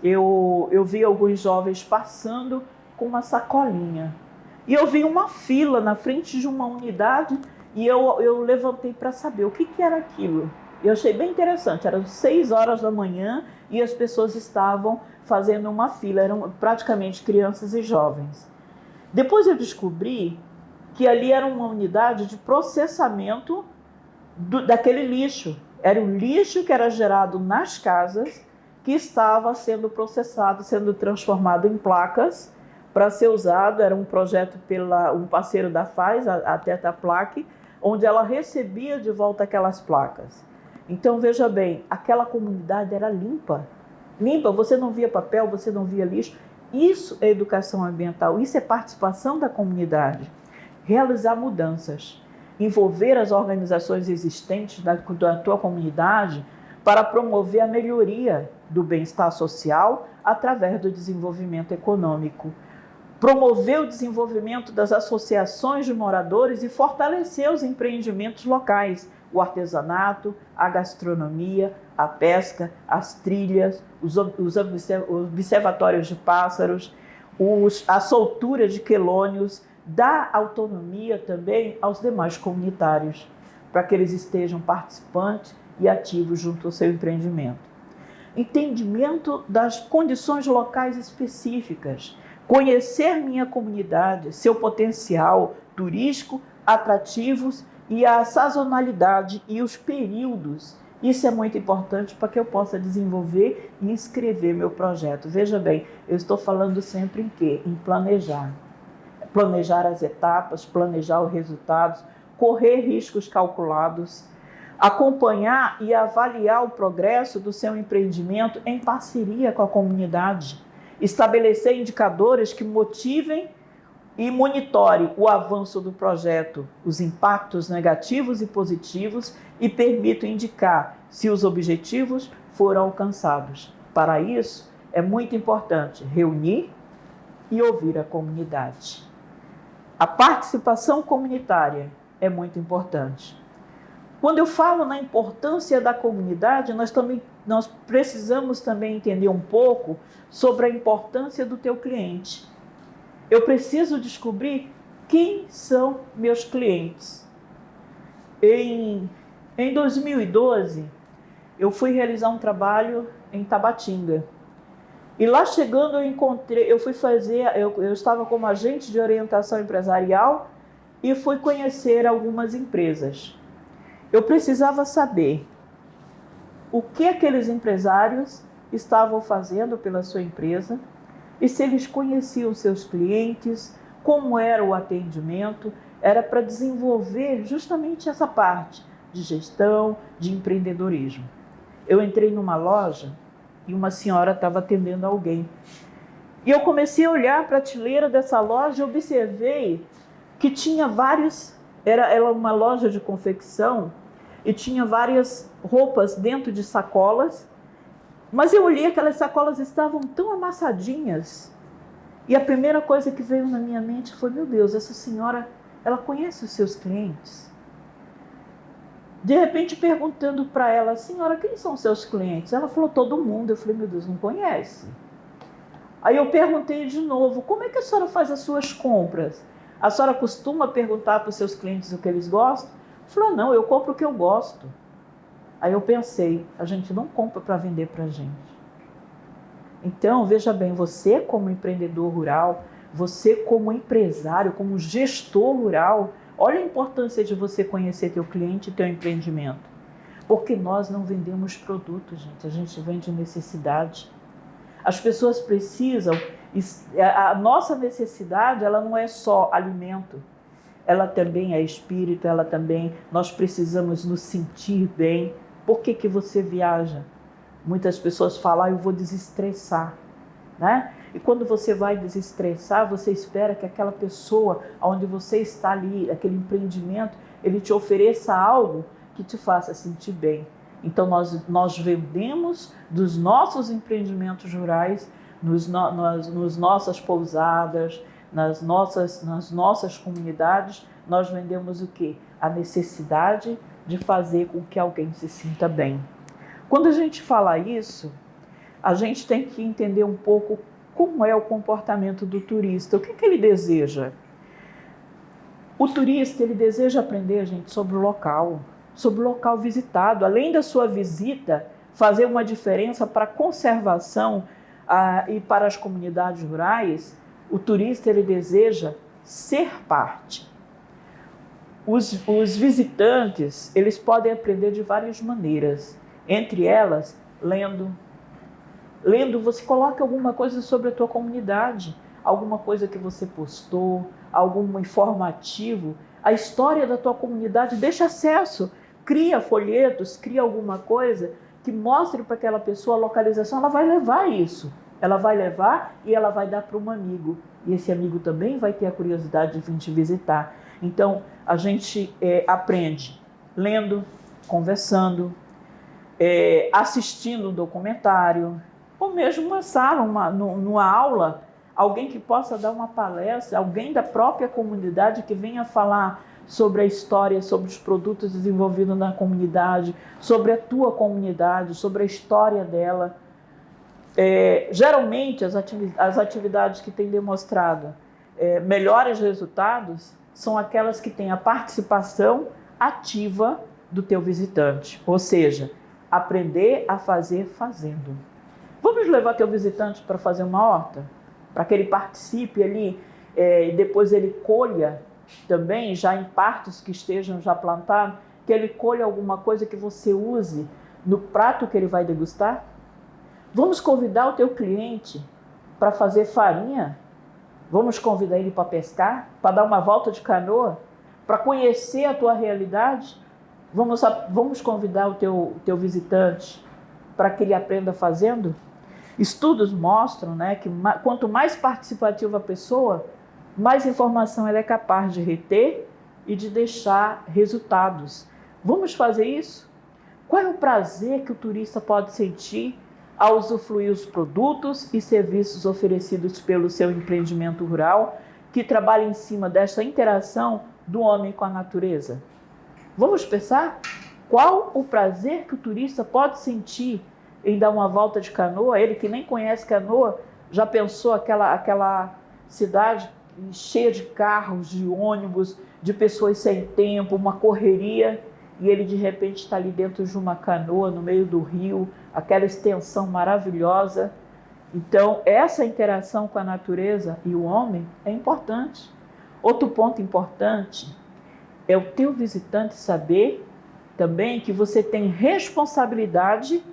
eu vi alguns jovens passando com uma sacolinha. E eu vi uma fila na frente de uma unidade e eu levantei para saber o que era aquilo. Eu achei bem interessante, eram 6 horas da manhã e as pessoas estavam fazendo uma fila, eram praticamente crianças e jovens. Depois eu descobri que ali era uma unidade de processamento daquele lixo. Era o lixo que era gerado nas casas, que estava sendo processado, sendo transformado em placas para ser usado. Era um projeto um parceiro da FAZ, a Teta Plaque, onde ela recebia de volta aquelas placas. Então, veja bem, aquela comunidade era limpa. limpa, você não via papel, você não via lixo. Isso é educação ambiental, isso é participação da comunidade. Realizar mudanças, envolver as organizações existentes da tua comunidade para promover a melhoria do bem-estar social através do desenvolvimento econômico. Promover o desenvolvimento das associações de moradores e fortalecer os empreendimentos locais, o artesanato, a gastronomia, a pesca, as trilhas, os observatórios de pássaros, a soltura de quelônios, dar autonomia também aos demais comunitários, para que eles estejam participantes e ativos junto ao seu empreendimento. Entendimento das condições locais específicas, conhecer minha comunidade, seu potencial turístico, atrativos e a sazonalidade e os períodos. Isso é muito importante para que eu possa desenvolver e inscrever meu projeto. Veja bem, eu estou falando sempre em quê? Em planejar. Planejar as etapas, planejar os resultados, correr riscos calculados, acompanhar e avaliar o progresso do seu empreendimento em parceria com a comunidade, estabelecer indicadores que motivem e monitorem o avanço do projeto, os impactos negativos e positivos e permitam indicar se os objetivos foram alcançados. Para isso, é muito importante reunir e ouvir a comunidade. A participação comunitária é muito importante. Quando eu falo na importância da comunidade, nós precisamos também entender um pouco sobre a importância do teu cliente. Eu preciso descobrir quem são meus clientes. Em 2012, eu fui realizar um trabalho em Tabatinga. E lá chegando eu estava como agente de orientação empresarial e fui conhecer algumas empresas. Eu precisava saber o que aqueles empresários estavam fazendo pela sua empresa e se eles conheciam seus clientes, como era o atendimento. Era para desenvolver justamente essa parte de gestão, de empreendedorismo. Eu entrei numa loja e uma senhora estava atendendo alguém. E eu comecei a olhar a prateleira dessa loja e observei que tinha era uma loja de confecção e tinha várias roupas dentro de sacolas, mas eu olhei, aquelas sacolas estavam tão amassadinhas. E a primeira coisa que veio na minha mente foi: meu Deus, essa senhora, ela conhece os seus clientes? De repente, perguntando para ela: senhora, quem são seus clientes? Ela falou: todo mundo. Eu falei: meu Deus, não conhece. Aí eu perguntei de novo: como é que a senhora faz as suas compras? A senhora costuma perguntar para os seus clientes o que eles gostam? Ela falou: não, eu compro o que eu gosto. Aí eu pensei: a gente não compra para vender para a gente. Então, veja bem, você como empreendedor rural, você como empresário, como gestor rural, olha a importância de você conhecer teu cliente e teu empreendimento. Porque nós não vendemos produtos, gente, a gente vende necessidade. As pessoas precisam, a nossa necessidade, ela não é só alimento, ela também é espírito, nós precisamos nos sentir bem. Por que você viaja? Muitas pessoas falam: eu vou desestressar, né? E quando você vai desestressar, você espera que aquela pessoa, onde você está ali, aquele empreendimento, ele te ofereça algo que te faça sentir bem. Então nós vendemos dos nossos empreendimentos rurais, nas nossas pousadas, nas nossas comunidades, nós vendemos o quê? A necessidade de fazer com que alguém se sinta bem. Quando a gente fala isso, a gente tem que entender um pouco como é o comportamento do turista. O que ele deseja? O turista, ele deseja aprender, gente, sobre o local visitado. Além da sua visita fazer uma diferença para a conservação e para as comunidades rurais, o turista, ele deseja ser parte. Os visitantes, eles podem aprender de várias maneiras. Entre elas, lendo. Lendo, você coloca alguma coisa sobre a tua comunidade, alguma coisa que você postou, algum informativo, a história da tua comunidade, deixa acesso, cria folhetos, cria alguma coisa que mostre para aquela pessoa a localização, ela vai levar isso. Ela vai levar e ela vai dar para um amigo. E esse amigo também vai ter a curiosidade de vir te visitar. Então, a gente aprende lendo, conversando, assistindo um documentário, ou mesmo uma sala, numa aula, alguém que possa dar uma palestra, alguém da própria comunidade que venha falar sobre a história, sobre os produtos desenvolvidos na comunidade, sobre a tua comunidade, sobre a história dela. Geralmente, as atividades que têm demonstrado melhores resultados são aquelas que têm a participação ativa do teu visitante, ou seja, aprender a fazer fazendo. Vamos levar teu visitante para fazer uma horta? Para que ele participe ali e depois ele colha também, já em partos que estejam já plantados, que ele colha alguma coisa que você use no prato que ele vai degustar? Vamos convidar o teu cliente para fazer farinha? Vamos convidar ele para pescar? Para dar uma volta de canoa? Para conhecer a tua realidade? Vamos convidar o teu visitante para que ele aprenda fazendo? Estudos mostram, né, que quanto mais participativa a pessoa, mais informação ela é capaz de reter e de deixar resultados. Vamos fazer isso? Qual é o prazer que o turista pode sentir ao usufruir os produtos e serviços oferecidos pelo seu empreendimento rural, que trabalha em cima dessa interação do homem com a natureza? Vamos pensar qual o prazer que o turista pode sentir em dar uma volta de canoa. Ele que nem conhece canoa, já pensou aquela cidade cheia de carros, de ônibus, de pessoas sem tempo, uma correria, e ele de repente está ali dentro de uma canoa, no meio do rio, aquela extensão maravilhosa. Então, essa interação com a natureza e o homem é importante. Outro ponto importante é o teu visitante saber também que você tem responsabilidade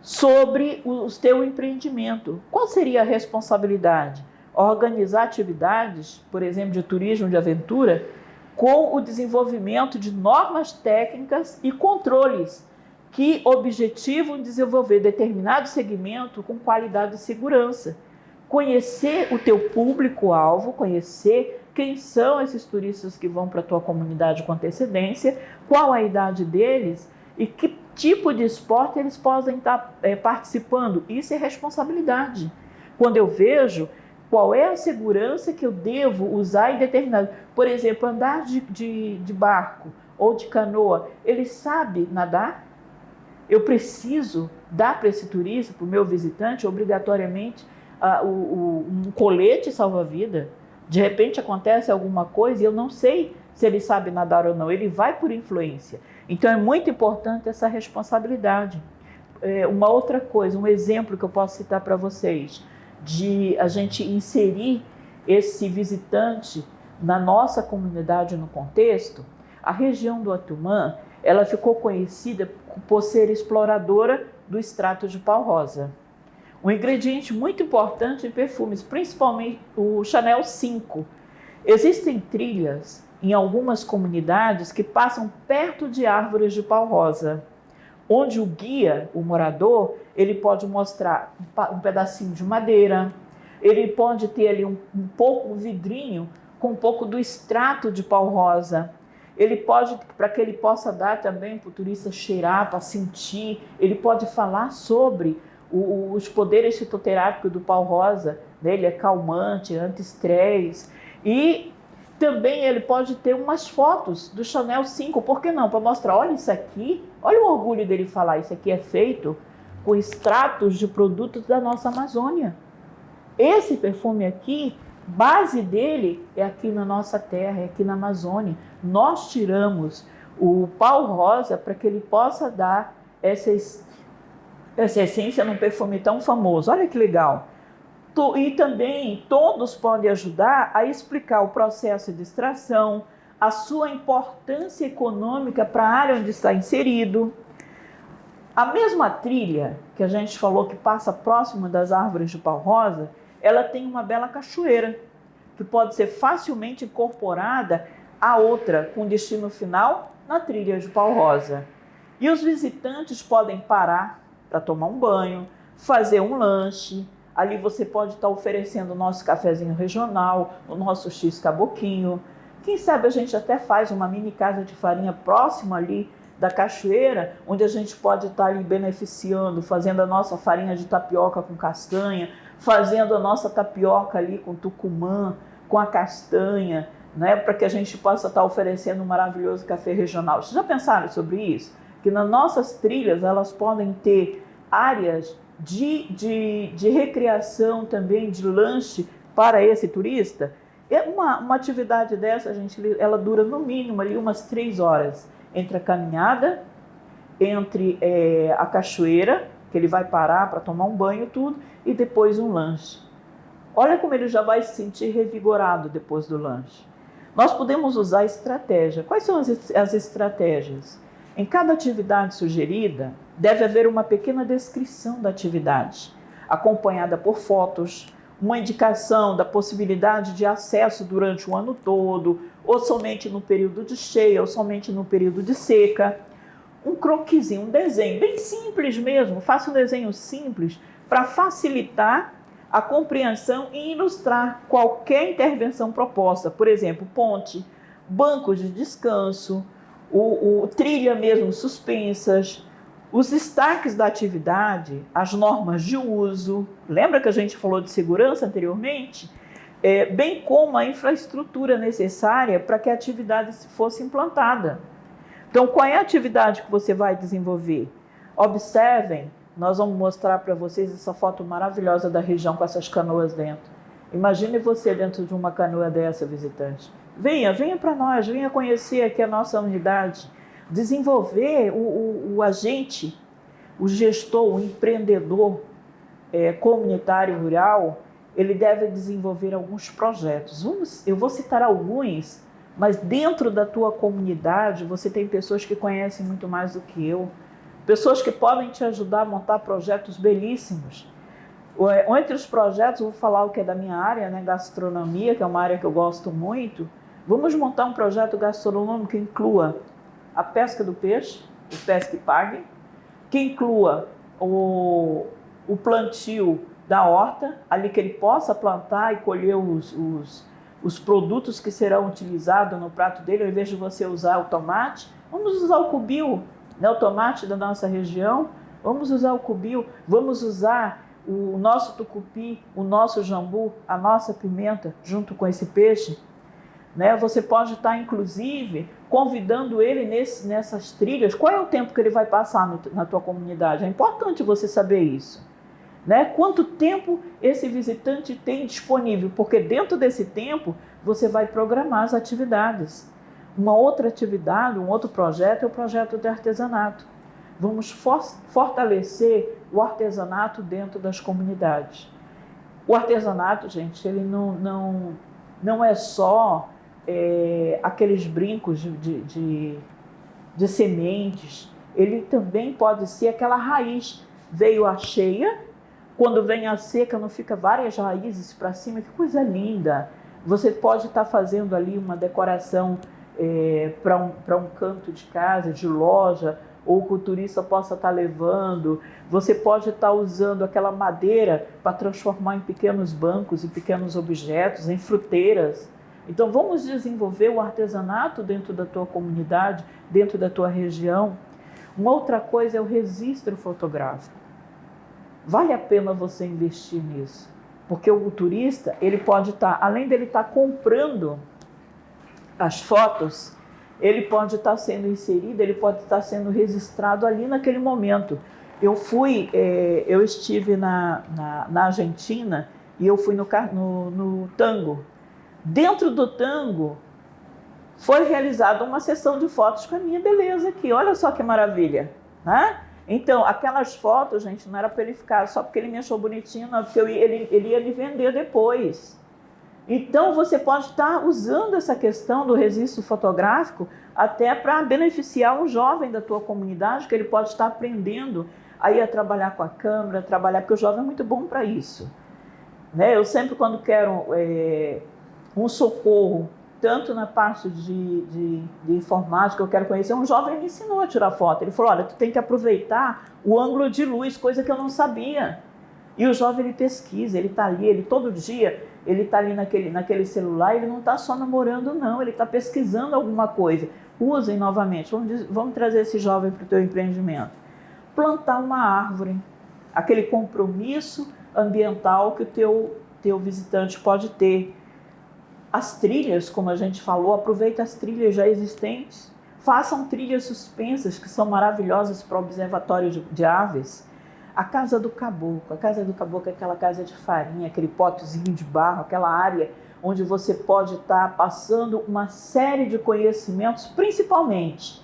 sobre o teu empreendimento. Qual seria a responsabilidade? Organizar atividades, por exemplo, de turismo de aventura, com o desenvolvimento de normas técnicas e controles que objetivam desenvolver determinado segmento com qualidade e segurança. Conhecer o teu público-alvo, conhecer quem são esses turistas que vão para a tua comunidade com antecedência, qual a idade deles e que tipo de esporte eles podem estar participando. Isso é responsabilidade. Quando eu vejo qual é a segurança que eu devo usar em determinado... Por exemplo, andar de barco ou de canoa, ele sabe nadar? Eu preciso dar para esse turista, para o meu visitante, obrigatoriamente, um colete salva-vida. De repente acontece alguma coisa e eu não sei se ele sabe nadar ou não. Ele vai por influência. Então é muito importante essa responsabilidade. Uma outra coisa, um exemplo que eu posso citar para vocês, de a gente inserir esse visitante na nossa comunidade, no contexto. A região do Atumã, ela ficou conhecida por ser exploradora do extrato de pau-rosa. Um ingrediente muito importante em perfumes, principalmente o Chanel 5. Existem trilhas em algumas comunidades que passam perto de árvores de pau-rosa, onde o guia, o morador, ele pode mostrar um pedacinho de madeira, ele pode ter ali um vidrinho com um pouco do extrato de pau-rosa. Ele pode, para que ele possa dar também para o turista cheirar, para sentir, ele pode falar sobre os poderes fitoterápicos do pau-rosa, né? Ele é calmante, anti-estresse, e também ele pode ter umas fotos do Chanel 5, por que não? Para mostrar, olha isso aqui, olha o orgulho dele falar, isso aqui é feito com extratos de produtos da nossa Amazônia. Esse perfume aqui, base dele é aqui na nossa terra, é aqui na Amazônia. Nós tiramos o pau-rosa para que ele possa dar essa essência num perfume tão famoso. Olha que legal. E também todos podem ajudar a explicar o processo de extração, a sua importância econômica para a área onde está inserido. A mesma trilha que a gente falou que passa próximo das árvores de pau-rosa, ela tem uma bela cachoeira, que pode ser facilmente incorporada a outra, com destino final na trilha de pau-rosa. E os visitantes podem parar para tomar um banho, fazer um lanche. Ali você pode estar oferecendo o nosso cafezinho regional, o nosso X-Caboquinho. Quem sabe a gente até faz uma mini casa de farinha próxima ali da cachoeira, onde a gente pode estar ali beneficiando, fazendo a nossa farinha de tapioca com castanha, fazendo a nossa tapioca ali com tucumã, com a castanha, né, para que a gente possa estar oferecendo um maravilhoso café regional. Vocês já pensaram sobre isso? Que nas nossas trilhas elas podem ter áreas de recreação também, de lanche para esse turista? Uma atividade dessa, gente, ela dura no mínimo ali umas 3 horas, entre a caminhada, entre a cachoeira, que ele vai parar para tomar um banho, tudo, e depois um lanche. Olha como ele já vai se sentir revigorado depois do lanche. Nós podemos usar estratégia. Quais são as estratégias? Em cada atividade sugerida, deve haver uma pequena descrição da atividade, acompanhada por fotos, uma indicação da possibilidade de acesso durante o ano todo, ou somente no período de cheia, ou somente no período de seca. Um croquisinho, um desenho bem simples mesmo, faça um desenho simples para facilitar a compreensão e ilustrar qualquer intervenção proposta. Por exemplo, ponte, bancos de descanso, trilha mesmo suspensas, os destaques da atividade, as normas de uso. Lembra que a gente falou de segurança anteriormente? Bem como a infraestrutura necessária para que a atividade fosse implantada. Então, qual é a atividade que você vai desenvolver? Observem, nós vamos mostrar para vocês essa foto maravilhosa da região com essas canoas dentro. Imagine você dentro de uma canoa dessa, visitante. Venha para nós, venha conhecer aqui a nossa unidade. Desenvolver o agente, o gestor, o empreendedor comunitário rural, ele deve desenvolver alguns projetos. Eu vou citar alguns, mas dentro da tua comunidade você tem pessoas que conhecem muito mais do que eu, pessoas que podem te ajudar a montar projetos belíssimos. Entre os projetos, eu vou falar o que é da minha área, né, gastronomia, que é uma área que eu gosto muito. Vamos montar um projeto gastronômico que inclua a pesca do peixe, o pesca e pague, que inclua o plantio da horta, ali que ele possa plantar e colher os produtos que serão utilizados no prato dele, ao invés de você usar o tomate. Vamos usar o cubil, né, o tomate da nossa região, vamos usar o cubil, vamos usar o nosso tucupi, o nosso jambu, a nossa pimenta, junto com esse peixe. Né? Você pode estar, inclusive, convidando ele nessas trilhas. Qual é o tempo que ele vai passar na tua comunidade? É importante você saber isso. Né? Quanto tempo esse visitante tem disponível? Porque dentro desse tempo, você vai programar as atividades. Uma outra atividade, um outro projeto é o projeto de artesanato. Vamos fortalecer o artesanato dentro das comunidades. O artesanato, gente, ele não é só aqueles brincos de sementes. Ele também pode ser aquela raiz. Veio a cheia, quando vem a seca não fica várias raízes para cima, que coisa linda. Você pode estar fazendo ali uma decoração para um canto de casa, de loja, ou que o turista possa estar levando. Você pode estar usando aquela madeira para transformar em pequenos bancos, em pequenos objetos, em fruteiras. Então vamos desenvolver o artesanato dentro da tua comunidade, dentro da tua região. Uma outra coisa é o registro fotográfico. Vale a pena você investir nisso, porque o turista, ele pode estar, além dele estar comprando as fotos, ele pode estar sendo inserido, ele pode estar sendo registrado ali naquele momento. Eu estive na Argentina e eu fui no tango. Dentro do tango foi realizada uma sessão de fotos com a minha beleza aqui. Olha só que maravilha, né? Então, aquelas fotos, gente, não era para ele ficar só porque ele me achou bonitinho, não, porque ele ia me vender depois. Então, você pode estar usando essa questão do registro fotográfico até para beneficiar um jovem da tua comunidade, que ele pode estar aprendendo aí a trabalhar com a câmera, porque o jovem é muito bom para isso. Né? Eu sempre, quando quero um socorro tanto na parte de informática, eu quero conhecer, um jovem me ensinou a tirar foto. Ele falou, olha, tu tem que aproveitar o ângulo de luz, coisa que eu não sabia. E o jovem, ele pesquisa, ele está ali, ele todo dia, ele está ali naquele celular, ele não está só namorando, não, ele está pesquisando alguma coisa. Usem novamente, vamos trazer esse jovem para o teu empreendimento. Plantar uma árvore, aquele compromisso ambiental que o teu visitante pode ter. As trilhas, como a gente falou, aproveita as trilhas já existentes, façam trilhas suspensas, que são maravilhosas para o observatório de aves. A Casa do Caboclo é aquela casa de farinha, aquele potezinho de barro, aquela área onde você pode estar passando uma série de conhecimentos, principalmente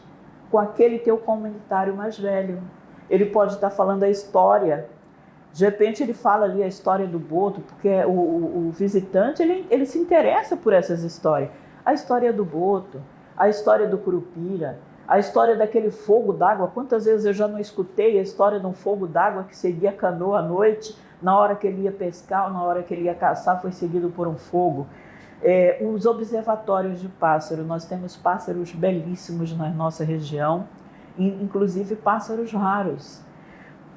com aquele teu comunitário mais velho. Ele pode estar falando a história. De repente ele fala ali a história do boto, porque o visitante ele se interessa por essas histórias. A história do boto, a história do curupira, a história daquele fogo d'água. Quantas vezes eu já não escutei a história de um fogo d'água que seguia a canoa à noite, na hora que ele ia pescar ou na hora que ele ia caçar, foi seguido por um fogo. Os observatórios de pássaro, nós temos pássaros belíssimos na nossa região, inclusive pássaros raros.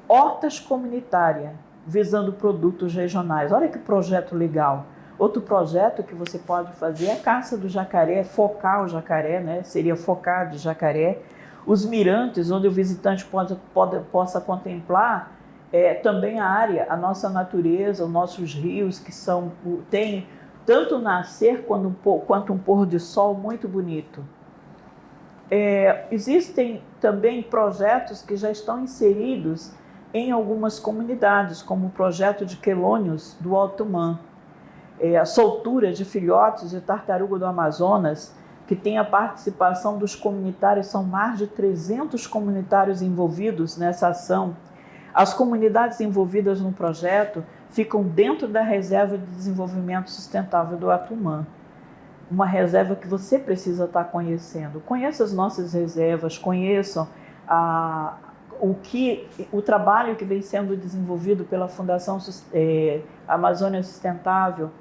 Hortas comunitárias, visando produtos regionais. Olha que projeto legal. Outro projeto que você pode fazer é a caça do jacaré, focar o jacaré, né? Seria focar de jacaré. Os mirantes, onde o visitante possa contemplar também a área, a nossa natureza, os nossos rios, que tem tanto nascer quanto um pôr de sol muito bonito. Existem também projetos que já estão inseridos em algumas comunidades, como o projeto de quelônios do Altumã, a soltura de filhotes de tartaruga do Amazonas, que tem a participação dos comunitários, são mais de 300 comunitários envolvidos nessa ação. As comunidades envolvidas no projeto ficam dentro da Reserva de Desenvolvimento Sustentável do Atumã, uma reserva que você precisa estar conhecendo. Conheça as nossas reservas, conheçam o trabalho que vem sendo desenvolvido pela Fundação Amazônia Sustentável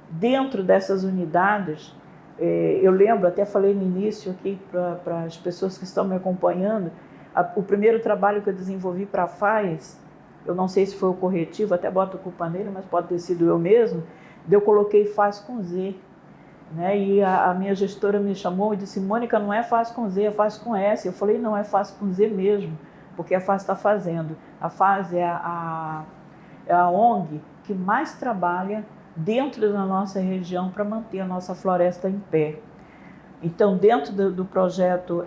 dentro dessas unidades. Eu lembro, até falei no início aqui para as pessoas que estão me acompanhando, o primeiro trabalho que eu desenvolvi para a FAES, eu não sei se foi o corretivo, até boto a culpa nele, mas pode ter sido eu mesmo, eu coloquei FAES com Z, né? E a minha gestora me chamou e disse, Mônica, não é FAES com Z, é FAES com S. Eu falei, não, é FAES com Z mesmo, porque a FAES está fazendo. A FAES é a ONG que mais trabalha dentro da nossa região para manter a nossa floresta em pé. Então, dentro do projeto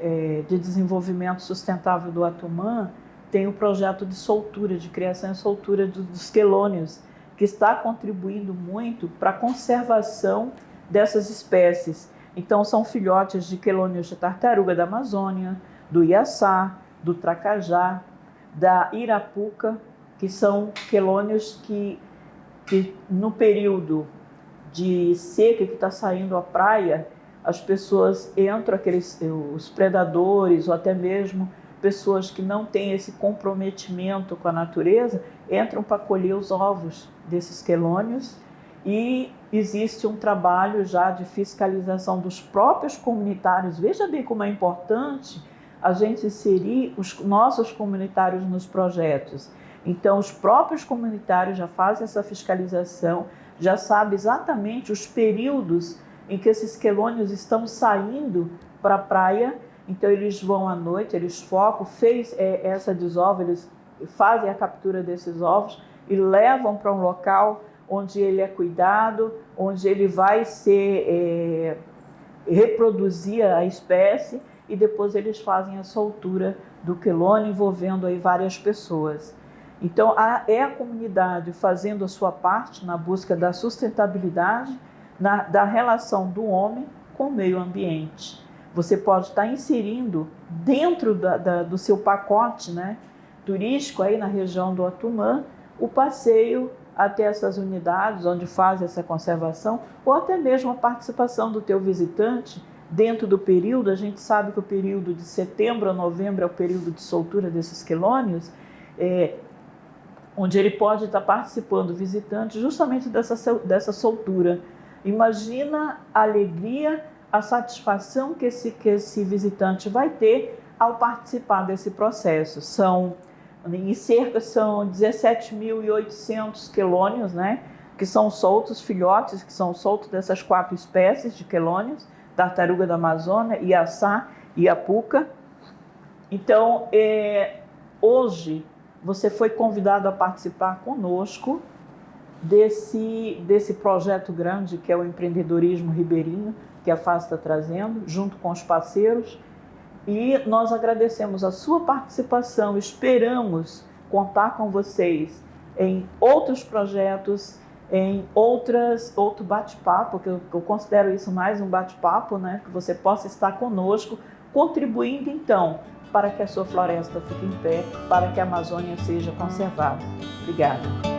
de desenvolvimento sustentável do Atumã, tem o projeto de soltura, de criação e soltura dos quelônios, que está contribuindo muito para a conservação dessas espécies. Então, são filhotes de quelônios de tartaruga da Amazônia, do Iaçá, do Tracajá, da Irapuca, que são quelônios que no período de seca que está saindo à praia, as pessoas entram, os predadores ou até mesmo pessoas que não têm esse comprometimento com a natureza, entram para colher os ovos desses quelônios, e existe um trabalho já de fiscalização dos próprios comunitários. Veja bem como é importante a gente inserir os nossos comunitários nos projetos. Então, os próprios comunitários já fazem essa fiscalização, já sabem exatamente os períodos em que esses quelônios estão saindo para a praia. Então, eles vão à noite, eles focam, essa desova, eles fazem a captura desses ovos e levam para um local onde ele é cuidado, onde ele vai reproduzir a espécie, e depois eles fazem a soltura do quelônio, envolvendo aí várias pessoas. Então, é a comunidade fazendo a sua parte na busca da sustentabilidade, da relação do homem com o meio ambiente. Você pode estar inserindo dentro do seu pacote, né, turístico aí na região do Atumã, o passeio até essas unidades onde faz essa conservação, ou até mesmo a participação do teu visitante dentro do período. A gente sabe que o período de setembro a novembro é o período de soltura desses quelônios, onde ele pode estar participando, visitante, justamente dessa soltura. Imagina a alegria, a satisfação que esse visitante vai ter ao participar desse processo. São 17.800 quelônios, né, que são soltos, filhotes que são soltos dessas 4 espécies de quelônios, tartaruga da Amazônia, iaçá e apuca. Então, hoje você foi convidado a participar conosco desse projeto grande que é o empreendedorismo ribeirinho, que a FAS está trazendo, junto com os parceiros. E nós agradecemos a sua participação, esperamos contar com vocês em outros projetos, em outro bate-papo, que eu considero isso mais um bate-papo, né? Que você possa estar conosco, contribuindo então para que a sua floresta fique em pé, para que a Amazônia seja conservada. Obrigada.